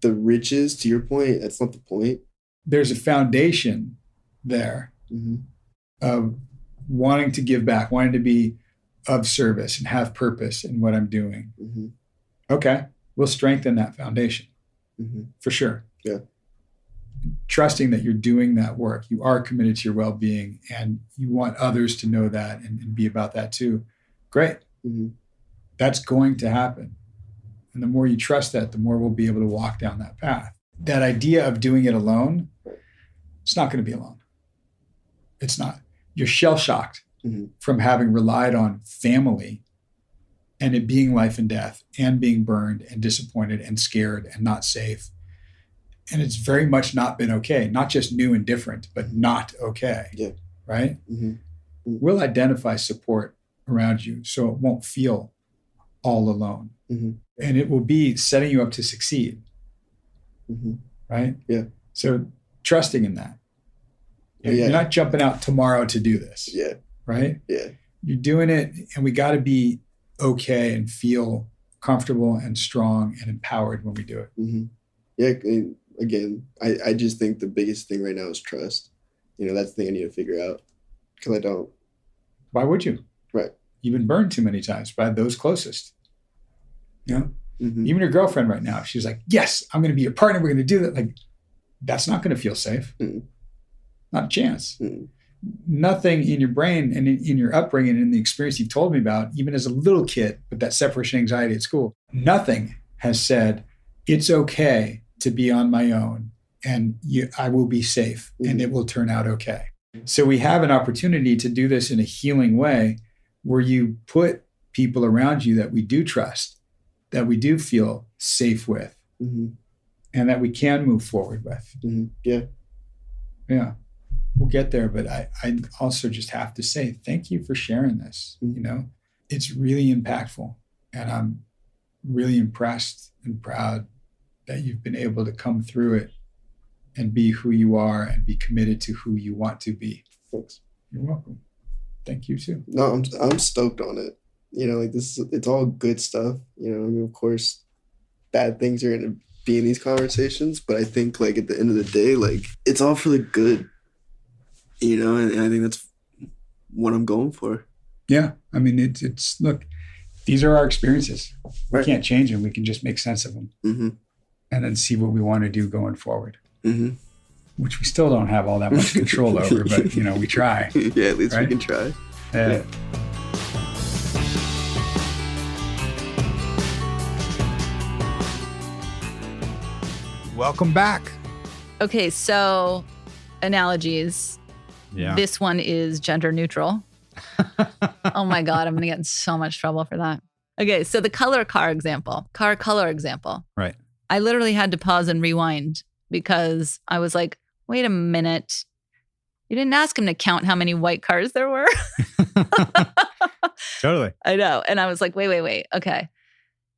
the riches, to your point, that's not the point. There's a foundation there of wanting to give back, wanting to be of service and have purpose in what I'm doing. Okay, we'll strengthen that foundation for sure. Yeah. Trusting that you're doing that work, you are committed to your well-being, and you want others to know that and be about that too. Great. That's going to happen. And the more you trust that, the more we'll be able to walk down that path. That idea of doing it alone, it's not going to be alone. It's not. You're shell-shocked from having relied on family and it being life and death and being burned and disappointed and scared and not safe. And it's very much not been okay. Not just new and different, but not okay. Yeah. Right? We'll identify support around you so it won't feel all alone. And it will be setting you up to succeed. Right? Yeah. So trusting in that. Yeah. You're not jumping out tomorrow to do this. Yeah. Right? Yeah. You're doing it, and we got to be okay and feel comfortable and strong and empowered when we do it. Yeah. And again, I just think the biggest thing right now is trust. You know, that's the thing I need to figure out because I don't. Why would you? Right. You've been burned too many times by those closest. You know, even your girlfriend right now, if she's like, yes, I'm going to be your partner, we're going to do that. Like, that's not going to feel safe. Not a chance. Nothing in your brain and in your upbringing and in the experience you've told me about, even as a little kid with that separation anxiety at school, nothing has said, it's okay to be on my own and I will be safe and it will turn out okay. So we have an opportunity to do this in a healing way where you put people around you that we do trust, that we do feel safe with, and that we can move forward with. Yeah. Yeah. We'll get there, but I also just have to say thank you for sharing this. You know, it's really impactful, and I'm really impressed and proud that you've been able to come through it and be who you are and be committed to who you want to be. Thanks. You're welcome. Thank you too. No, I'm stoked on it. You know, like it's all good stuff. You know, I mean, of course, bad things are going to be in these conversations, but I think like at the end of the day, like it's all for the good. You know, and I think that's what I'm going for. Yeah. I mean, it's look, these are our experiences. We Right. can't change them. We can just make sense of them and then see what we want to do going forward, which we still don't have all that much control over, but, you know, we try. Yeah, at least right? we can try. Yeah. Welcome back. Okay, so analogies. Yeah. This one is gender neutral. Oh my God, I'm going to get in so much trouble for that. Okay, so the car color example. Right. I literally had to pause and rewind because I was like, wait a minute. You didn't ask him to count how many white cars there were. Totally. I know. And I was like, wait. Okay.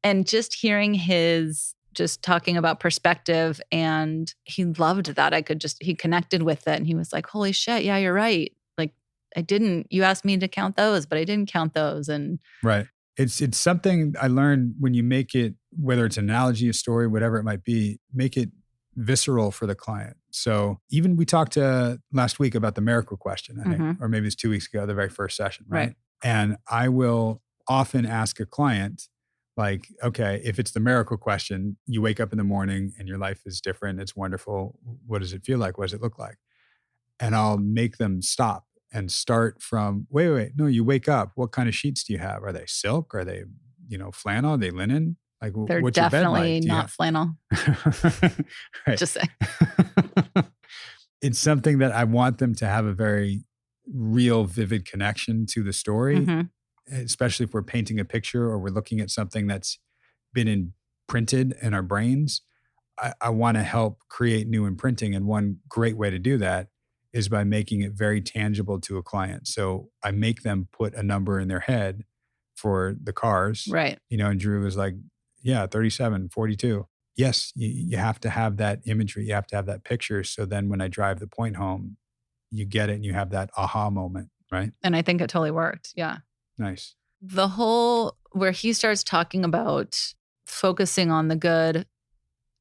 And just hearing his just talking about perspective, and he loved that. He connected with it, and he was like, holy shit, yeah, you're right. Like you asked me to count those, but I didn't count those. And Right. It's something I learned when you make it, whether it's an analogy, a story, whatever it might be, make it visceral for the client. So even we talked last week about the miracle question, I think, or maybe it's 2 weeks ago, the very first session, right? And I will often ask a client, like, okay, if it's the miracle question, you wake up in the morning and your life is different. It's wonderful. What does it feel like? What does it look like? And I'll make them stop and start from, wait. No, you wake up. What kind of sheets do you have? Are they silk? Are they, flannel? Are they linen? Like, they're what's your bed definitely like? not flannel. Right. Just saying. It's something that I want them to have a very real, vivid connection to the story, especially if we're painting a picture or we're looking at something that's been imprinted in our brains. I want to help create new imprinting. And one great way to do that is by making it very tangible to a client. So I make them put a number in their head for the cars, Right. and Drew was like, yeah, 37, 42. Yes, you have to have that imagery. You have to have that picture. So then when I drive the point home, you get it and you have that aha moment, right? And I think it totally worked. Yeah. Nice. The whole where he starts talking about focusing on the good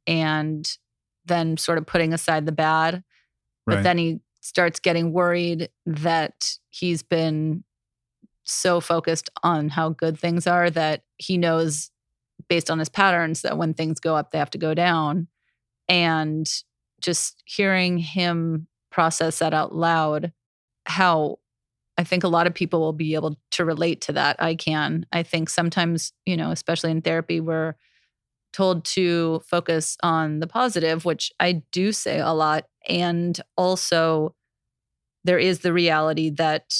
and then sort of putting aside the bad. But Right. then he starts getting worried that he's been so focused on how good things are that he knows based on his patterns that when things go up, they have to go down. And just hearing him process that out loud, how I think a lot of people will be able to relate to that. I think sometimes, especially in therapy, we're told to focus on the positive, which I do say a lot. And also, there is the reality that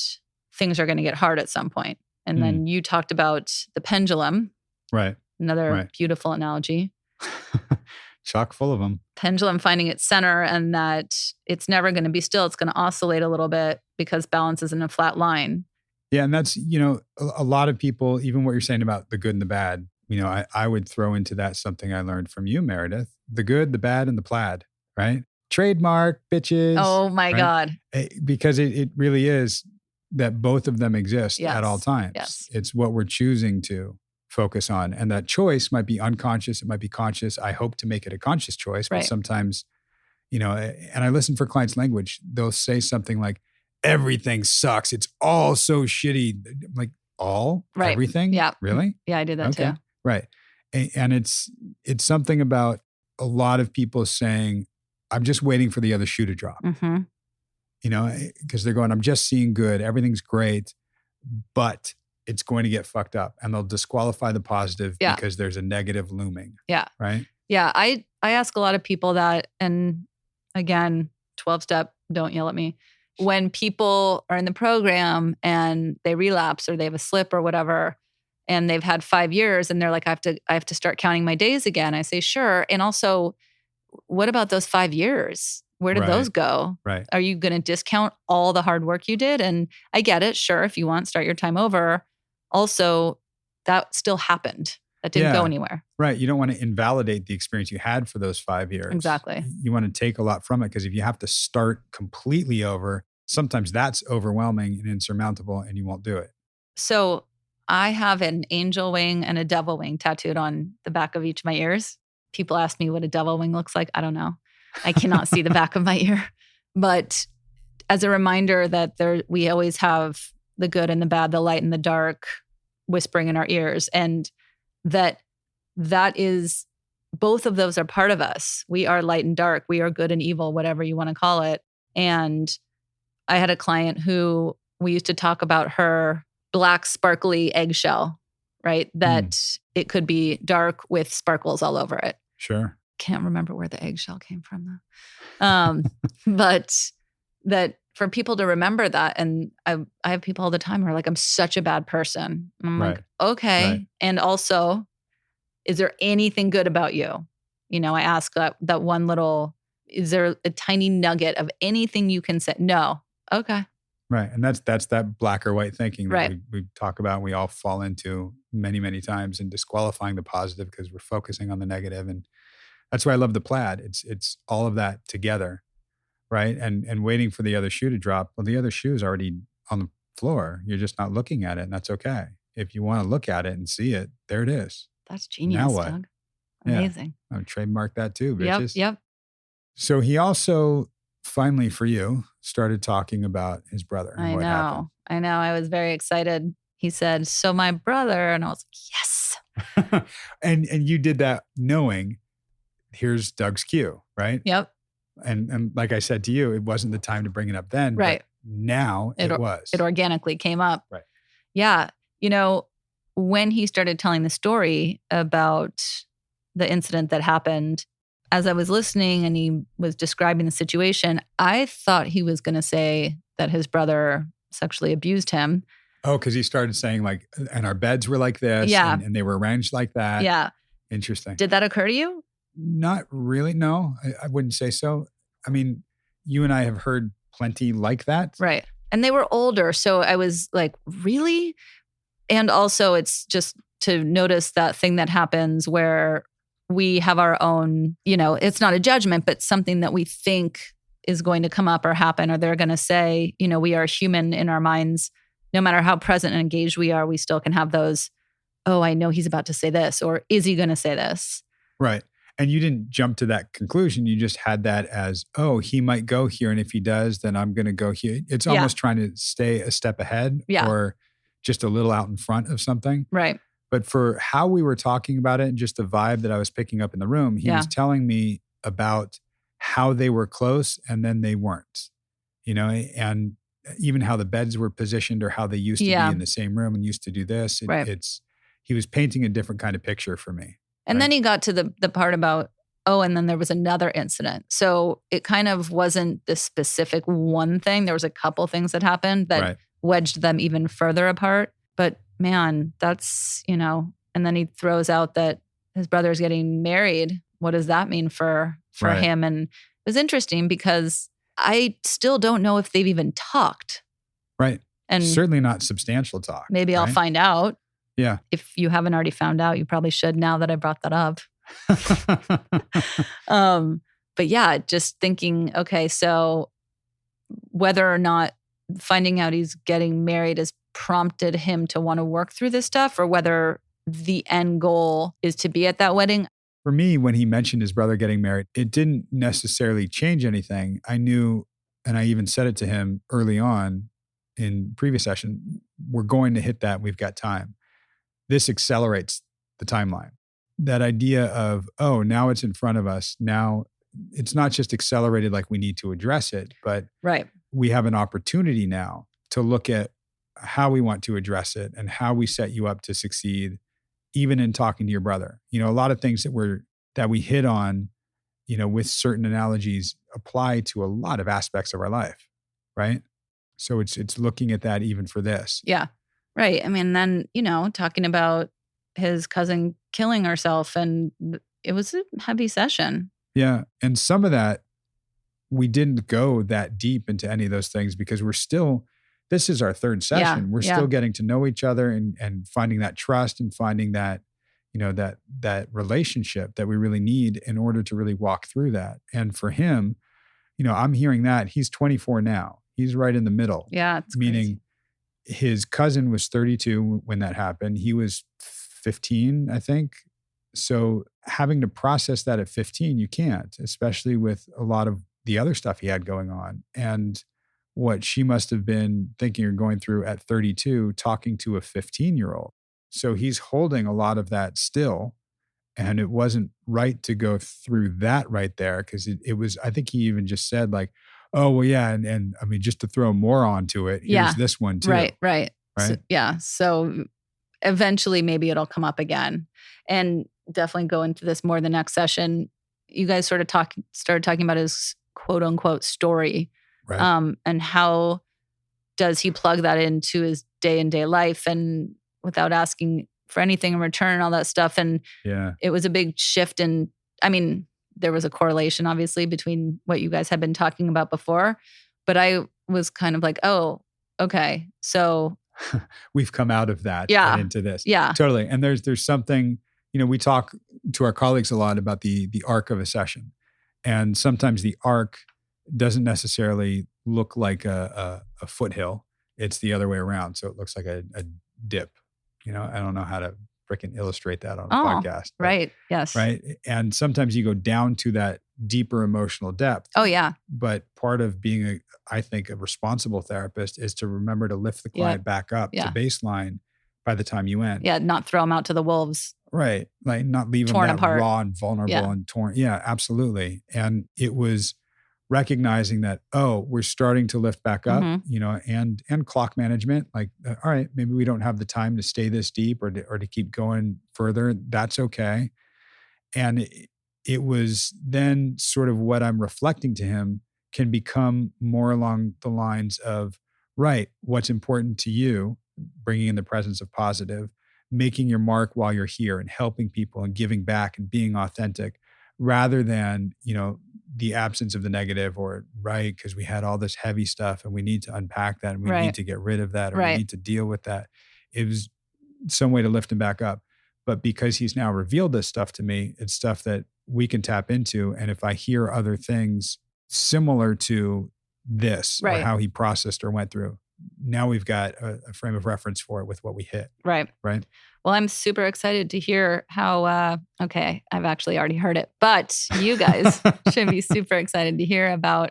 things are going to get hard at some point. And then you talked about the pendulum. Right. Another beautiful analogy. Chock full of them. Pendulum finding its center and that it's never going to be still. It's going to oscillate a little bit because balance is in a flat line. Yeah. And that's, a lot of people, even what you're saying about the good and the bad, I would throw into that something I learned from you, Meredith. The good, the bad, and the plaid, right? Trademark, bitches. Oh my right? God. Because it really is that both of them exist Yes. at all times. Yes. It's what we're choosing to focus on. And that choice might be unconscious. It might be conscious. I hope to make it a conscious choice, but Right. sometimes, and I listen for clients' language. They'll say something like, everything sucks. It's all so shitty. I'm like, all? Right. Everything? Yeah. Really? Yeah, I did that too. Right. And it's something about a lot of people saying, I'm just waiting for the other shoe to drop. Mm-hmm. Because they're going, I'm just seeing good. Everything's great, but it's going to get fucked up. And they'll disqualify the positive because there's a negative looming. Yeah. Right. Yeah. I ask a lot of people that, and again, 12-step, don't yell at me. When people are in the program and they relapse or they have a slip or whatever, and they've had 5 years and they're like, I have to start counting my days again. I say, sure. And also, what about those 5 years? Where did those go? Right. Are you going to discount all the hard work you did? And I get it. Sure. If you want, start your time over. Also, that still happened. That didn't go anywhere. Right. You don't want to invalidate the experience you had for those 5 years. Exactly. You want to take a lot from it because if you have to start completely over, sometimes that's overwhelming and insurmountable and you won't do it. So I have an angel wing and a devil wing tattooed on the back of each of my ears. People ask me what a devil wing looks like. I don't know. I cannot see the back of my ear. But as a reminder that we always have the good and the bad, the light and the dark whispering in our ears. And that is, both of those are part of us. We are light and dark. We are good and evil, whatever you want to call it. And I had a client who we used to talk about her black sparkly eggshell, right? That it could be dark with sparkles all over it. Sure. Can't remember where the eggshell came from though. But that for people to remember that, and I have people all the time who are like, I'm such a bad person. And I'm like, okay. Right. And also, is there anything good about you? I ask that one little, is there a tiny nugget of anything you can say? No. Okay. Right. And that's that black or white thinking that Right. we talk about and we all fall into many, many times, and disqualifying the positive because we're focusing on the negative. And that's why I love the plaid. It's all of that together. Right. And waiting for the other shoe to drop. Well, the other shoe is already on the floor. You're just not looking at it, and that's okay. If you want to look at it and see it, there it is. That's genius, Now what? Doug. Amazing. Yeah. I'll trademark that too, bitches. Yep. So he also finally, for you, started talking about his brother. And what happened. I know. I was very excited. He said, so my brother, and I was like, yes. and you did that knowing here's Doug's cue, right? Yep. And like I said to you, it wasn't the time to bring it up then. Right. But now it was. It organically came up. Right. Yeah. When he started telling the story about the incident that happened, as I was listening and he was describing the situation, I thought he was going to say that his brother sexually abused him. Oh, because he started saying like, and our beds were like this. Yeah. And they were arranged like that. Yeah. Interesting. Did that occur to you? Not really. No, I wouldn't say so. I mean, you and I have heard plenty like that. Right. And they were older. So I was like, really? And also it's just to notice that thing that happens where we have our own, it's not a judgment, but something that we think is going to come up or happen, or they're going to say, we are human in our minds. No matter how present and engaged we are, we still can have those, oh, I know he's about to say this, or is he going to say this? Right. And you didn't jump to that conclusion. You just had that as, oh, he might go here. And if he does, then I'm going to go here. It's almost trying to stay a step ahead or just a little out in front of something. Right. But for how we were talking about it and just the vibe that I was picking up in the room, he was telling me about how they were close and then they weren't, and even how the beds were positioned or how they used to be in the same room and used to do this. He was painting a different kind of picture for me. And then he got to the part about, and then there was another incident. So it kind of wasn't the specific one thing. There was a couple things that happened that wedged them even further apart. But man, that's, and then he throws out that his brother's getting married. What does that mean for him? And it was interesting because I still don't know if they've even talked. Right. And certainly not substantial talk. Maybe I'll find out. Yeah. If you haven't already found out, you probably should now that I brought that up. But yeah, just thinking, okay, so whether or not finding out he's getting married has prompted him to want to work through this stuff, or whether the end goal is to be at that wedding. For me, when he mentioned his brother getting married, it didn't necessarily change anything. I knew, and I even said it to him early on in previous session, we're going to hit that. We've got time. This accelerates the timeline. That idea of, now it's in front of us. Now it's not just accelerated like we need to address it, but we have an opportunity now to look at how we want to address it and how we set you up to succeed, even in talking to your brother. A lot of things that we hit on, with certain analogies apply to a lot of aspects of our life, right? So it's looking at that even for this. Yeah. Right. I mean, then, talking about his cousin killing herself, and it was a heavy session. Yeah. And some of that, we didn't go that deep into any of those things because this is our third session. We're still getting to know each other and finding that trust and finding that, that relationship that we really need in order to really walk through that. And for him, I'm hearing that he's 24 now. He's right in the middle. Yeah. It's meaning crazy. His cousin was 32 when that happened. He was 15, I think. So having to process that at 15, you can't, especially with a lot of the other stuff he had going on. And what she must have been thinking or going through at 32, talking to a 15-year-old. So he's holding a lot of that still. And it wasn't right to go through that right there because it was, I think he even just said like, oh, well, yeah. And I mean, just to throw more onto it, here's this one too. Right. So eventually maybe it'll come up again, and definitely go into this more the next session. You guys started talking about his quote unquote story. Right. And how does he plug that into his day-to-day life and without asking for anything in return and all that stuff. And it was a big shift. And I mean, there was a correlation obviously between what you guys had been talking about before, but I was kind of like, oh, okay. So we've come out of that and into this. Yeah, totally. And there's something, we talk to our colleagues a lot about the arc of a session. And sometimes the arc doesn't necessarily look like a foothill. It's the other way around. So it looks like a dip. I don't know how to freaking illustrate that on a podcast. But, right. Yes. Right. And sometimes you go down to that deeper emotional depth. Oh, yeah. But part of being I think a responsible therapist is to remember to lift the client back up to baseline by the time you end. Yeah. Not throw them out to the wolves. Right. Like not leave torn them that apart. raw and vulnerable and torn. Yeah, absolutely. And it was recognizing that, we're starting to lift back up, and clock management. Like, all right, maybe we don't have the time to stay this deep or to keep going further. That's okay. And it was then sort of what I'm reflecting to him can become more along the lines of, right, what's important to you, bringing in the presence of positive, making your mark while you're here and helping people and giving back and being authentic rather than, the absence of the negative or right, because we had all this heavy stuff and we need to unpack that and we need to get rid of that or we need to deal with that. It was some way to lift him back up. But because he's now revealed this stuff to me, it's stuff that we can tap into. And if I hear other things similar to this or how he processed or went through, now we've got a frame of reference for it with what we hit. Right. Right. Well, I'm super excited to hear how, okay, I've actually already heard it, but you guys should be super excited to hear about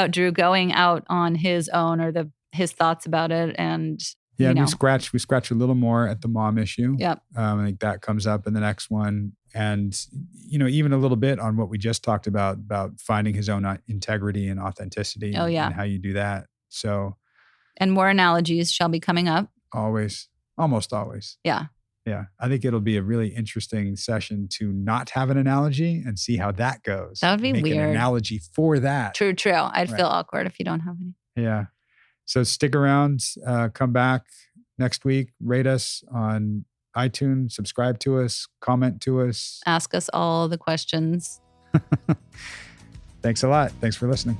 Drew going out on his own or his thoughts about it. And we scratch a little more at the mom issue. Yep. I think that comes up in the next one. And, even a little bit on what we just talked about finding his own integrity and authenticity and how you do that. So. And more analogies shall be coming up. Almost always. Yeah. Yeah. I think it'll be a really interesting session to not have an analogy and see how that goes. That would be Make weird. An analogy for that. True. I'd feel awkward if you don't have any. Yeah. So stick around, come back next week, rate us on iTunes, subscribe to us, comment to us. Ask us all the questions. Thanks a lot. Thanks for listening.